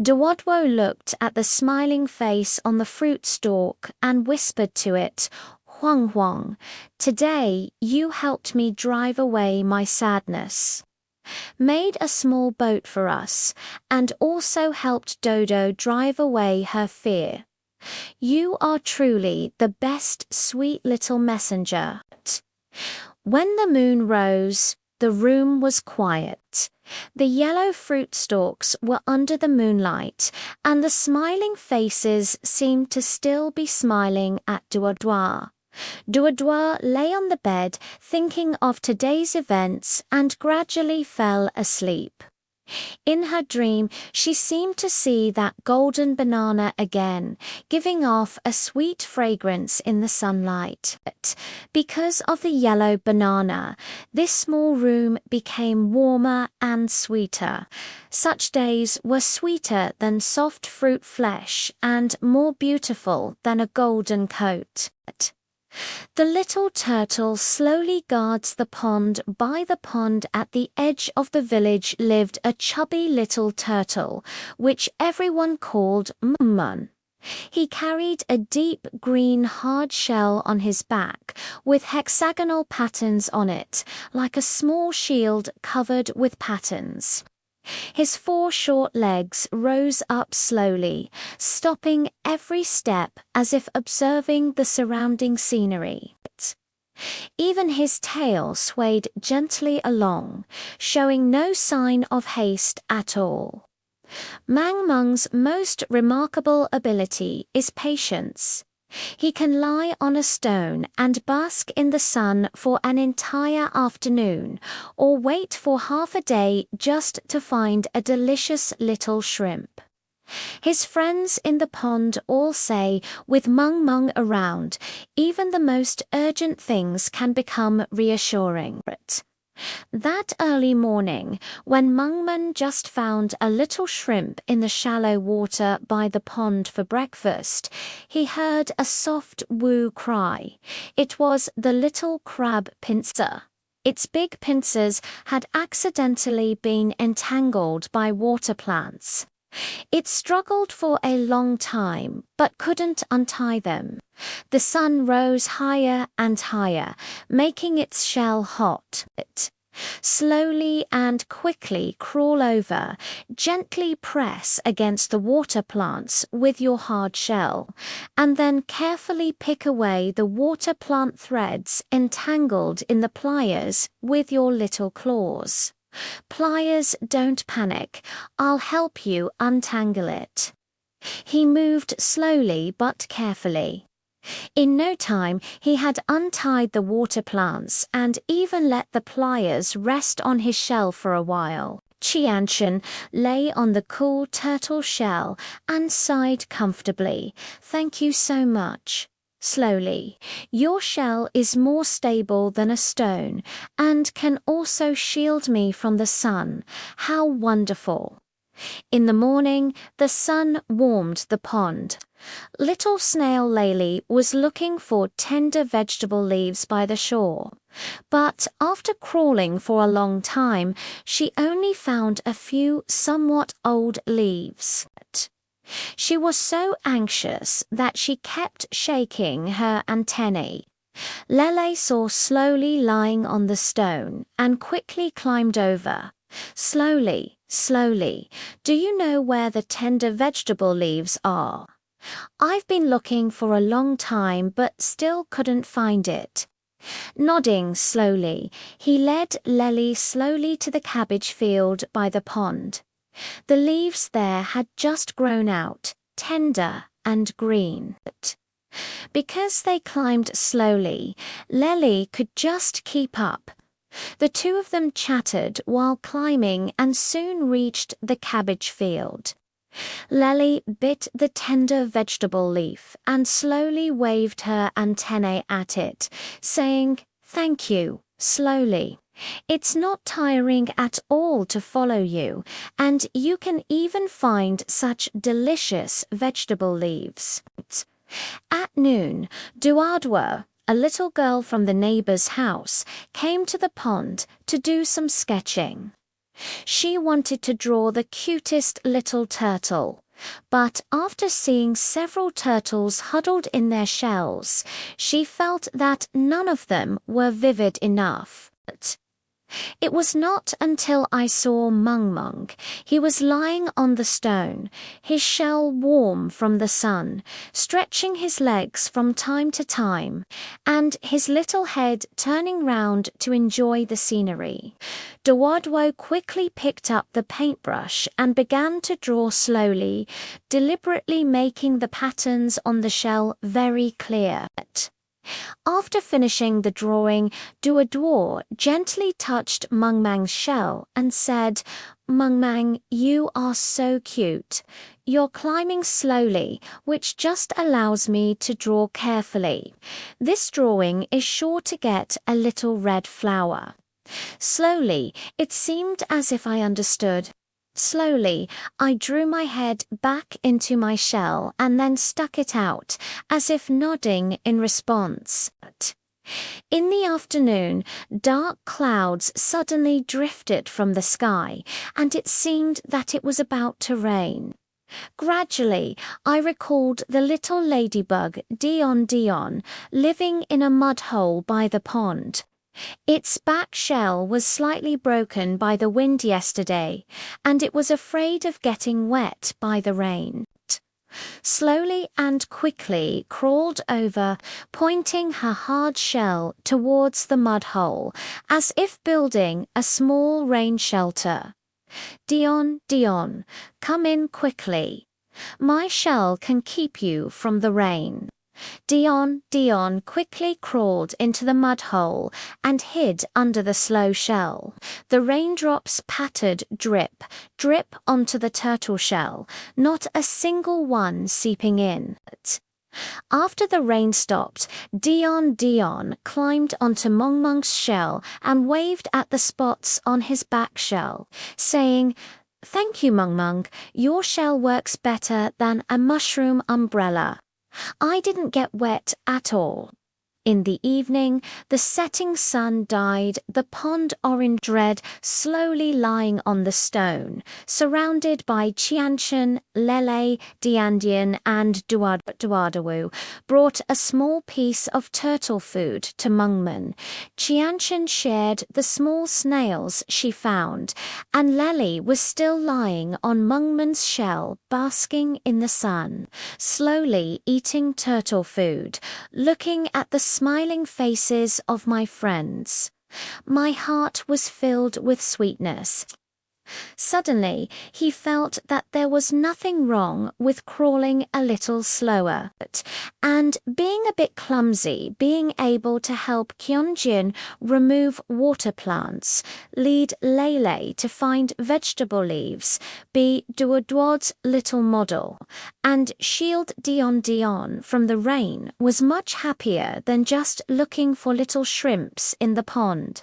Duodwo looked at the smiling face on the fruit stalk and whispered to it, "Huang Huang, today you helped me drive away my sadness, made a small boat for us, and also helped Dodo drive away her fear. You are truly the best sweet little messenger." When the moon rose, the room was quiet. The yellow fruit stalks were under the moonlight, and the smiling faces seemed to still be smiling at Duodwo. Duodwo lay on the bed thinking of today's events and gradually fell asleep. In her dream, she seemed to see that golden banana again, giving off a sweet fragrance in the sunlight. But because of the yellow banana, this small room became warmer and sweeter. Such days were sweeter than soft fruit flesh and more beautiful than a golden coat. The little turtle slowly guards the pond. By the pond at the edge of the village lived a chubby little turtle, which everyone called Mun. He carried a deep green hard shell on his back, with hexagonal patterns on it, like a small shield covered with patterns. His 4 short legs rose up slowly, stopping every step as if observing the surrounding scenery. Even his tail swayed gently along, showing no sign of haste at all. Mang Mung's most remarkable ability is patience. He can lie on a stone and bask in the sun for an entire afternoon, or wait for half a day just to find a delicious little shrimp. His friends in the pond all say, with Mung Mung around, even the most urgent things can become reassuring. That early morning, when Mung Mung just found a little shrimp in the shallow water by the pond for breakfast, he heard a soft woo cry. It was the little crab pincer. Its big pincers had accidentally been entangled by water plants. It struggled for a long time, but couldn't untie them. The sun rose higher and higher, making its shell hot. Slowly and quickly crawl over, gently press against the water plants with your hard shell, and then carefully pick away the water plant threads entangled in the pliers with your little claws. Pliers, don't panic. I'll help you untangle it. He moved slowly but carefully. In no time, he had untied the water plants and even let the pliers rest on his shell for a while. Qianshan lay on the cool turtle shell and sighed comfortably. Thank you so much. Slowly. Your shell is more stable than a stone and can also shield me from the sun. How wonderful. In the morning, the sun warmed the pond. Little snail Layli was looking for tender vegetable leaves by the shore. But after crawling for a long time, she only found a few somewhat old leaves. She was so anxious that she kept shaking her antennae. Lele saw slowly lying on the stone and quickly climbed over. Slowly, slowly. Do you know where the tender vegetable leaves are? I've been looking for a long time but still couldn't find it. Nodding slowly, he led Lele slowly to the cabbage field by the pond. The leaves there had just grown out, tender and green. Because they climbed slowly, Lele could just keep up. The two of them chattered while climbing and soon reached the cabbage field. Lele bit the tender vegetable leaf and slowly waved her antennae at it, saying, "Thank you," slowly. It's not tiring at all to follow you, and you can even find such delicious vegetable leaves. At noon, Duadwa, a little girl from the neighbor's house, came to the pond to do some sketching. She wanted to draw the cutest little turtle, but after seeing several turtles huddled in their shells, she felt that none of them were vivid enough. It was not until I saw Mung Mung. He was lying on the stone, his shell warm from the sun, stretching his legs from time to time, and his little head turning round to enjoy the scenery. Dawadwo quickly picked up the paintbrush and began to draw slowly, deliberately making the patterns on the shell very clear. After finishing the drawing, Duadwo gently touched Mung Mang's shell and said, "Mung Mang, you are so cute. You're climbing slowly, which just allows me to draw carefully. This drawing is sure to get a little red flower." Slowly, it seemed as if I understood. Slowly, I drew my head back into my shell and then stuck it out, as if nodding in response. In the afternoon, dark clouds suddenly drifted from the sky, and it seemed that it was about to rain. Gradually, I recalled the little ladybug Dion living in a mud hole by the pond. Its back shell was slightly broken by the wind yesterday, and it was afraid of getting wet by the rain. Slowly and quickly crawled over, pointing her hard shell towards the mud hole, as if building a small rain shelter. Dion, come in quickly. My shell can keep you from the rain." Dion quickly crawled into the mud hole and hid under the slow shell. The raindrops pattered drip, drip onto the turtle shell, not a single one seeping in. After the rain stopped, Dion climbed onto Mong's shell and waved at the spots on his back shell, saying, "Thank you, Mong, your shell works better than a mushroom umbrella. I didn't get wet at all." In the evening, the setting sun dyed the pond orange red, slowly lying on the stone, surrounded by Qianchen, Lele, Diandian, and Duadawu, brought a small piece of turtle food to Mengmen. Qianchen shared the small snails she found, and Lele was still lying on Mengmen's shell, basking in the sun, slowly eating turtle food, looking at the smiling faces of my friends. My heart was filled with sweetness. Suddenly, he felt that there was nothing wrong with crawling a little slower, and being a bit clumsy, being able to help Kyunjin remove water plants, lead Lele to find vegetable leaves, be Duodwad's little model, and shield Dion from the rain was much happier than just looking for little shrimps in the pond.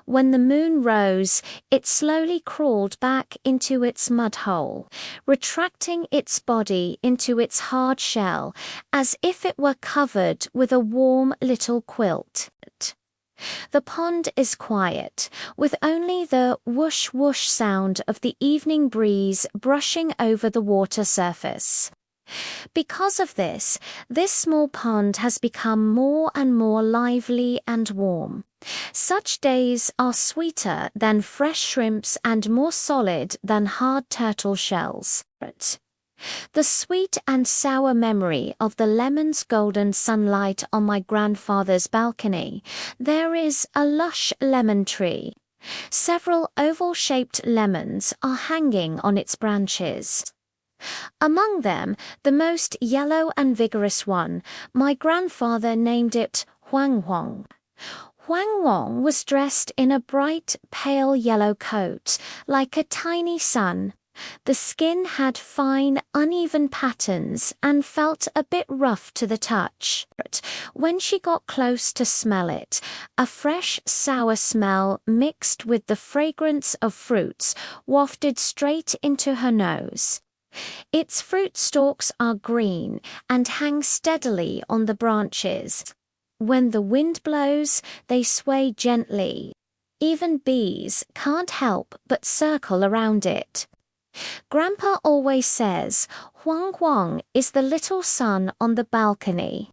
When the moon rose, it slowly crawled back into its mud hole, retracting its body into its hard shell as if it were covered with a warm little quilt. The pond is quiet, with only the whoosh-whoosh sound of the evening breeze brushing over the water surface. Because of this small pond has become more and more lively and warm. Such days are sweeter than fresh shrimps and more solid than hard turtle shells. The sweet and sour memory of the lemon's golden sunlight on my grandfather's balcony. There is a lush lemon tree. Several oval-shaped lemons are hanging on its branches. Among them, the most yellow and vigorous one, my grandfather named it Huang Huang. Huang Huang was dressed in a bright, pale yellow coat, like a tiny sun. The skin had fine, uneven patterns and felt a bit rough to the touch. When she got close to smell it, a fresh, sour smell mixed with the fragrance of fruits wafted straight into her nose. Its fruit stalks are green and hang steadily on the branches. When the wind blows, they sway gently. Even bees can't help but circle around it. Grandpa always says Huang Huang is the little sun on the balcony.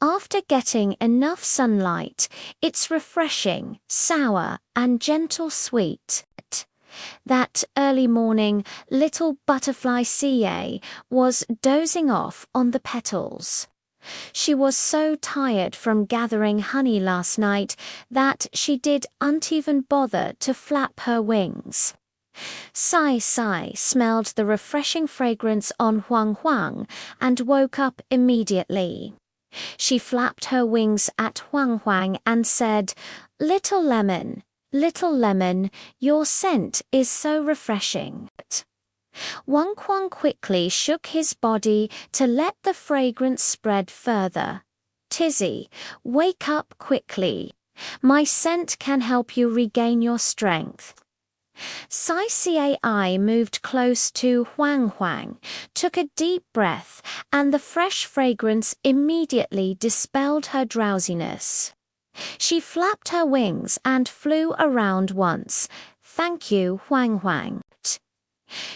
After getting enough sunlight, it's refreshing, sour, and gentle sweet. That early morning, little butterfly CA was dozing off on the petals. She was so tired from gathering honey last night that she didn't even bother to flap her wings. Sai smelled the refreshing fragrance on Huang Huang and woke up immediately. She flapped her wings at Huang Huang and said, "Little lemon, your scent is so refreshing." Huang Huang quickly shook his body to let the fragrance spread further. "Tizzy, wake up quickly. My scent can help you regain your strength." Cai moved close to Huang Huang, took a deep breath, and the fresh fragrance immediately dispelled her drowsiness. She flapped her wings and flew around once. "Thank you, Huang Huang.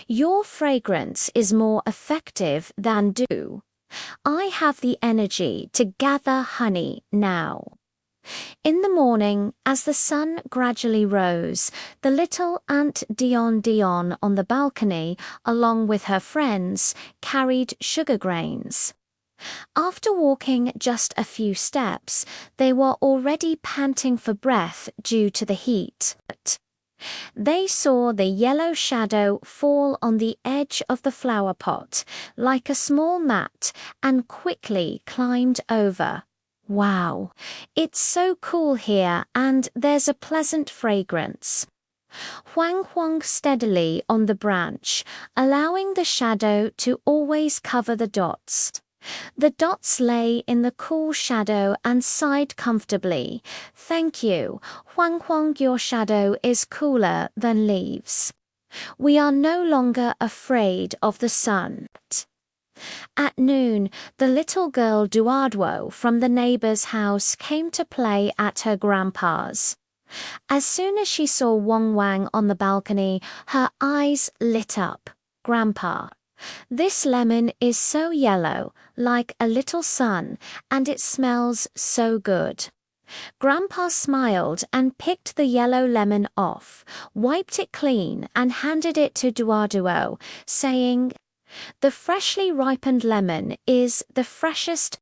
Your fragrance is more effective than dew. I have the energy to gather honey now." In the morning, as the sun gradually rose, the little Aunt Dion on the balcony, along with her friends, carried sugar grains. After walking just a few steps, they were already panting for breath due to the heat. They saw the yellow shadow fall on the edge of the flower pot like a small mat and quickly climbed over. Wow, it's so cool here and there's a pleasant fragrance. Huang Huang steadily on the branch, allowing the shadow to always cover the dots. The dots lay in the cool shadow and sighed comfortably. Thank you, Huang Huang, your shadow is cooler than leaves. We are no longer afraid of the sun. At noon, the little girl Duadwo from the neighbor's house came to play at her grandpa's. As soon as she saw Wang Wang on the balcony, her eyes lit up. Grandpa, this lemon is so yellow, like a little sun, and it smells so good. Grandpa smiled and picked the yellow lemon off, wiped it clean, and handed it to Duaduo, saying, "The freshly ripened lemon is the freshest.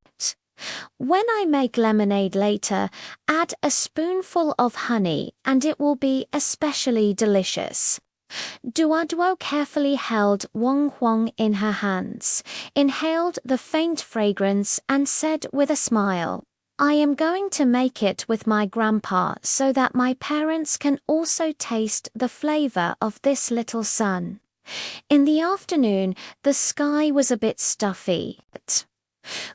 When I make lemonade later, add a spoonful of honey and it will be especially delicious." Duaduo carefully held Wang Huang in her hands, inhaled the faint fragrance and said with a smile, "I am going to make it with my grandpa so that my parents can also taste the flavor of this little sun." In the afternoon, the sky was a bit stuffy.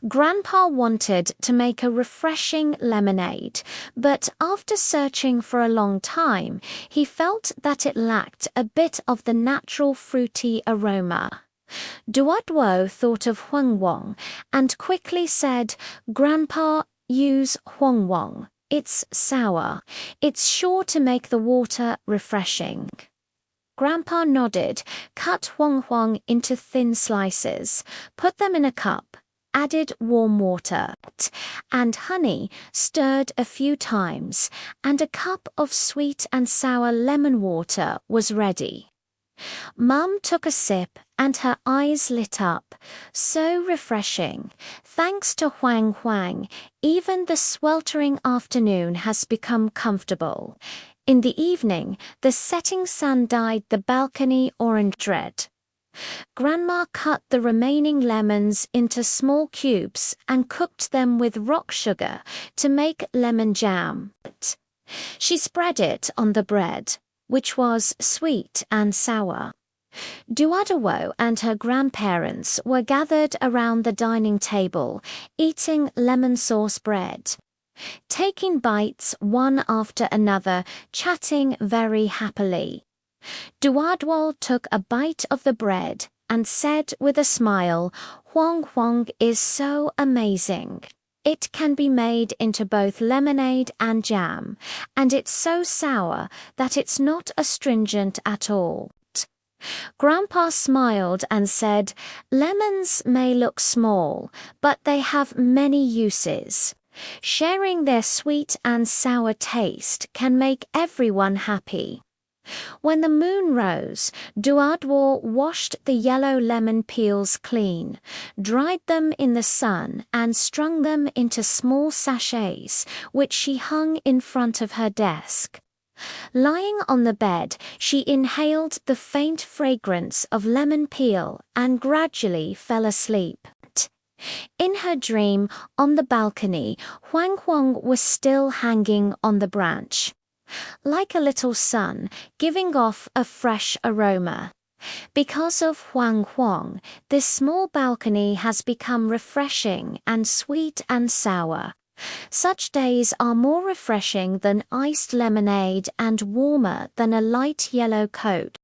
Grandpa wanted to make a refreshing lemonade, but after searching for a long time, he felt that it lacked a bit of the natural fruity aroma. Duaduo thought of Huang Wang and quickly said, "Grandpa, use Huang Wang. It's sour. It's sure to make the water refreshing." Grandpa nodded, cut Huang Huang into thin slices, put them in a cup, added warm water and honey, stirred a few times, and a cup of sweet and sour lemon water was ready. Mum took a sip and her eyes lit up. So refreshing. Thanks to Huang Huang, even the sweltering afternoon has become comfortable. In the evening, the setting sun dyed the balcony orange red. Grandma cut the remaining lemons into small cubes and cooked them with rock sugar to make lemon jam. She spread it on the bread, which was sweet and sour. Duaduo and her grandparents were gathered around the dining table, eating lemon sauce bread, taking bites one after another, chatting very happily. Duaduo took a bite of the bread and said with a smile, "Huang Huang is so amazing. It can be made into both lemonade and jam, and it's so sour that it's not astringent at all." Grandpa smiled and said, "Lemons may look small, but they have many uses. Sharing their sweet and sour taste can make everyone happy." When the moon rose, Duaduo washed the yellow lemon peels clean, dried them in the sun and strung them into small sachets, which she hung in front of her desk. Lying on the bed, she inhaled the faint fragrance of lemon peel and gradually fell asleep. In her dream, on the balcony, Huang Huang was still hanging on the branch, like a little sun, giving off a fresh aroma. Because of Huang Huang, this small balcony has become refreshing and sweet and sour. Such days are more refreshing than iced lemonade and warmer than a light yellow coat.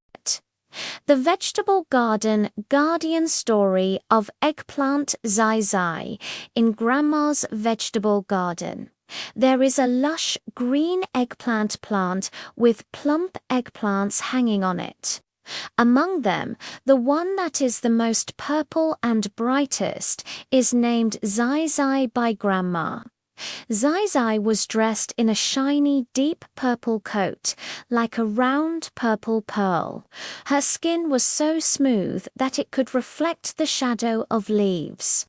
The Vegetable Garden Guardian Story of Eggplant Zai Zai in Grandma's Vegetable Garden. There is a lush green eggplant plant with plump eggplants hanging on it. Among them, the one that is the most purple and brightest is named Zai Zai by Grandma. Zai Zai was dressed in a shiny deep purple coat, like a round purple pearl. Her skin was so smooth that it could reflect the shadow of leaves.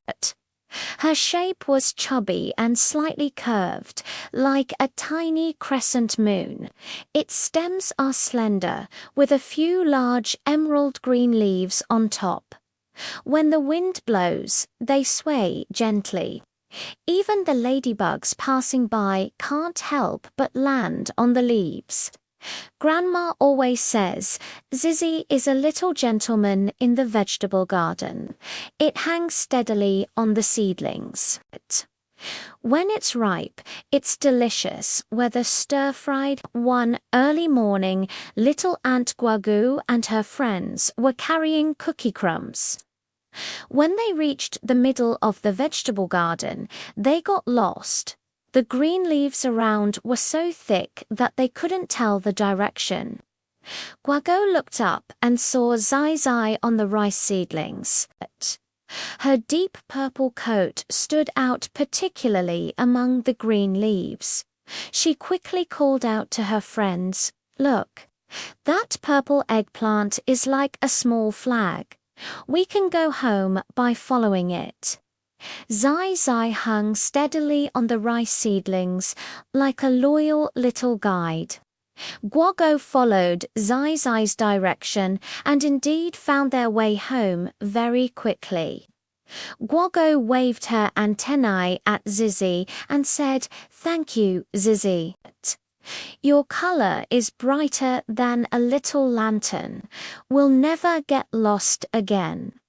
Her shape was chubby and slightly curved, like a tiny crescent moon. Its stems are slender, with a few large emerald green leaves on top. When the wind blows, they sway gently. Even the ladybugs passing by can't help but land on the leaves. Grandma always says, Zizzy is a little gentleman in the vegetable garden. It hangs steadily on the seedlings. When it's ripe, it's delicious, whether stir-fried. One early morning, little Aunt Guagu and her friends were carrying cookie crumbs. When they reached the middle of the vegetable garden, they got lost. The green leaves around were so thick that they couldn't tell the direction. Guago looked up and saw Zai Zai on the rice seedlings. Her deep purple coat stood out particularly among the green leaves. She quickly called out to her friends, "Look, that purple eggplant is like a small flag. We can go home by following it." Zai Zai hung steadily on the rice seedlings like a loyal little guide. Guago followed Zai Zai's direction and indeed found their way home very quickly. Guago waved her antennae at Zizzy and said, "Thank you, Zizzy. Your color is brighter than a little lantern. We'll never get lost again."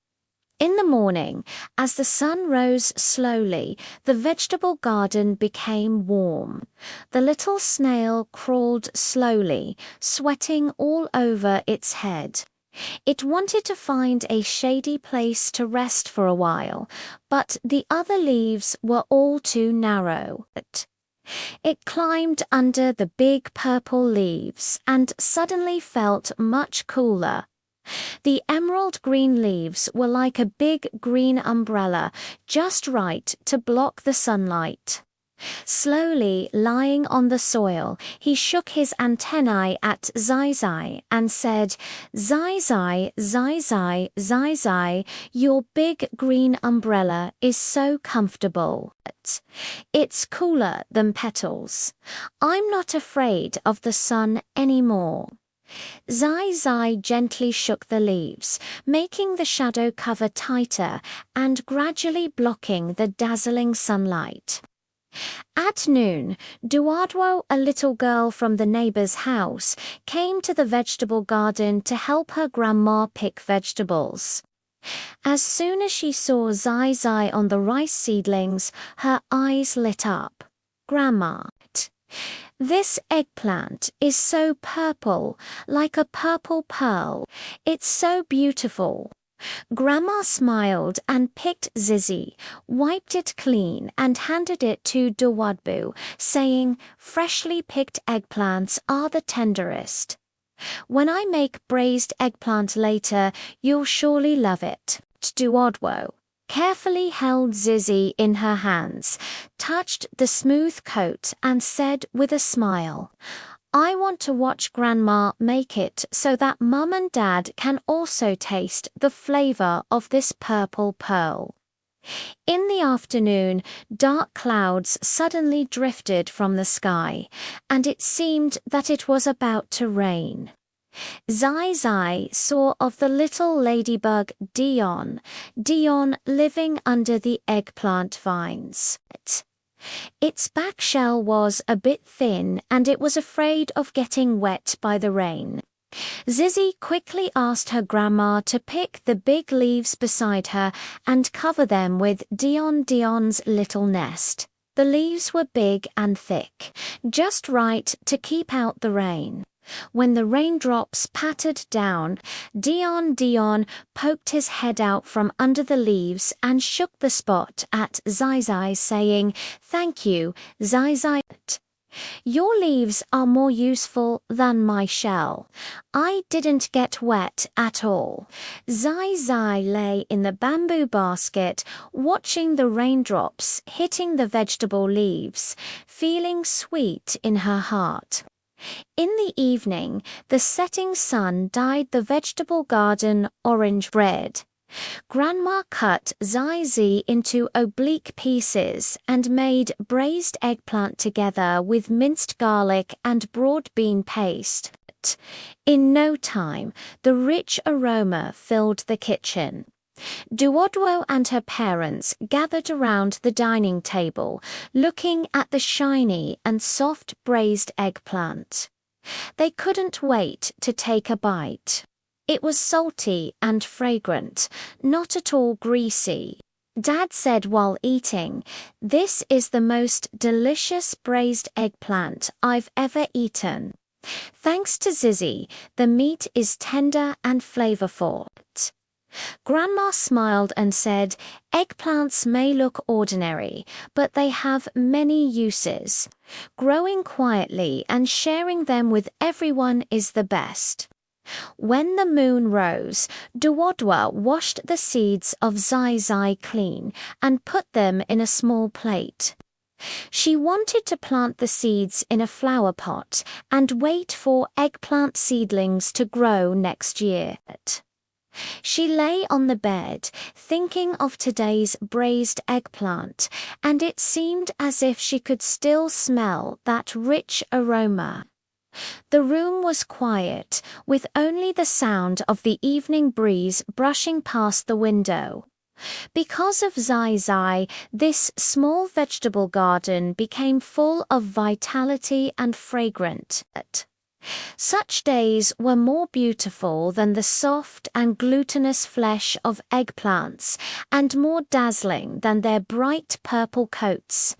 In the morning, as the sun rose slowly, the vegetable garden became warm. The little snail crawled slowly, sweating all over its head. It wanted to find a shady place to rest for a while, but the other leaves were all too narrow. It climbed under the big purple leaves and suddenly felt much cooler. The emerald green leaves were like a big green umbrella, just right to block the sunlight. Slowly lying on the soil, he shook his antennae at Zai Zai and said, "Zai Zai, Zai Zai, Zai Zai, your big green umbrella is so comfortable. It's cooler than petals. I'm not afraid of the sun anymore." Zai Zai gently shook the leaves, making the shadow cover tighter and gradually blocking the dazzling sunlight. At noon, Duadwo, a little girl from the neighbor's house, came to the vegetable garden to help her grandma pick vegetables. As soon as she saw Zai Zai on the rice seedlings, her eyes lit up. "Grandma, this eggplant is so purple, like a purple pearl. It's so beautiful." Grandma smiled and picked Zizzy, wiped it clean and handed it to Duwadbu, saying, "Freshly picked eggplants are the tenderest. When I make braised eggplant later, you'll surely love it." Duwadwo carefully held Zizzy in her hands, touched the smooth coat and said with a smile, "I want to watch Grandma make it so that Mum and Dad can also taste the flavor of this purple pearl." In the afternoon, dark clouds suddenly drifted from the sky, and it seemed that it was about to rain. Zai Zai saw of the little ladybug Dion living under the eggplant vines. Its back shell was a bit thin and it was afraid of getting wet by the rain. Zizzy quickly asked her grandma to pick the big leaves beside her and cover them with Dion's little nest. The leaves were big and thick, just right to keep out the rain. When the raindrops pattered down, Dion poked his head out from under the leaves and shook the spot at Zai Zai, saying, "Thank you, Zai Zai. Your leaves are more useful than my shell. I didn't get wet at all." Zai Zai lay in the bamboo basket, watching the raindrops hitting the vegetable leaves, feeling sweet in her heart. In the evening, the setting sun dyed the vegetable garden orange red. Grandma cut Zizi into oblique pieces and made braised eggplant together with minced garlic and broad bean paste. In no time, the rich aroma filled the kitchen. Duoduo and her parents gathered around the dining table, looking at the shiny and soft braised eggplant. They couldn't wait to take a bite. It was salty and fragrant, not at all greasy. Dad said while eating, "This is the most delicious braised eggplant I've ever eaten. Thanks to Zizi, the meat is tender and flavorful." Grandma smiled and said, "Eggplants may look ordinary, but they have many uses. Growing quietly and sharing them with everyone is the best." When the moon rose, Duodwa washed the seeds of Zai clean and put them in a small plate. She wanted to plant the seeds in a flower pot and wait for eggplant seedlings to grow next year. She lay on the bed, thinking of today's braised eggplant, and it seemed as if she could still smell that rich aroma. The room was quiet, with only the sound of the evening breeze brushing past the window. Because of Zai, this small vegetable garden became full of vitality and fragrant. Such days were more beautiful than the soft and glutinous flesh of eggplants, and more dazzling than their bright purple coats.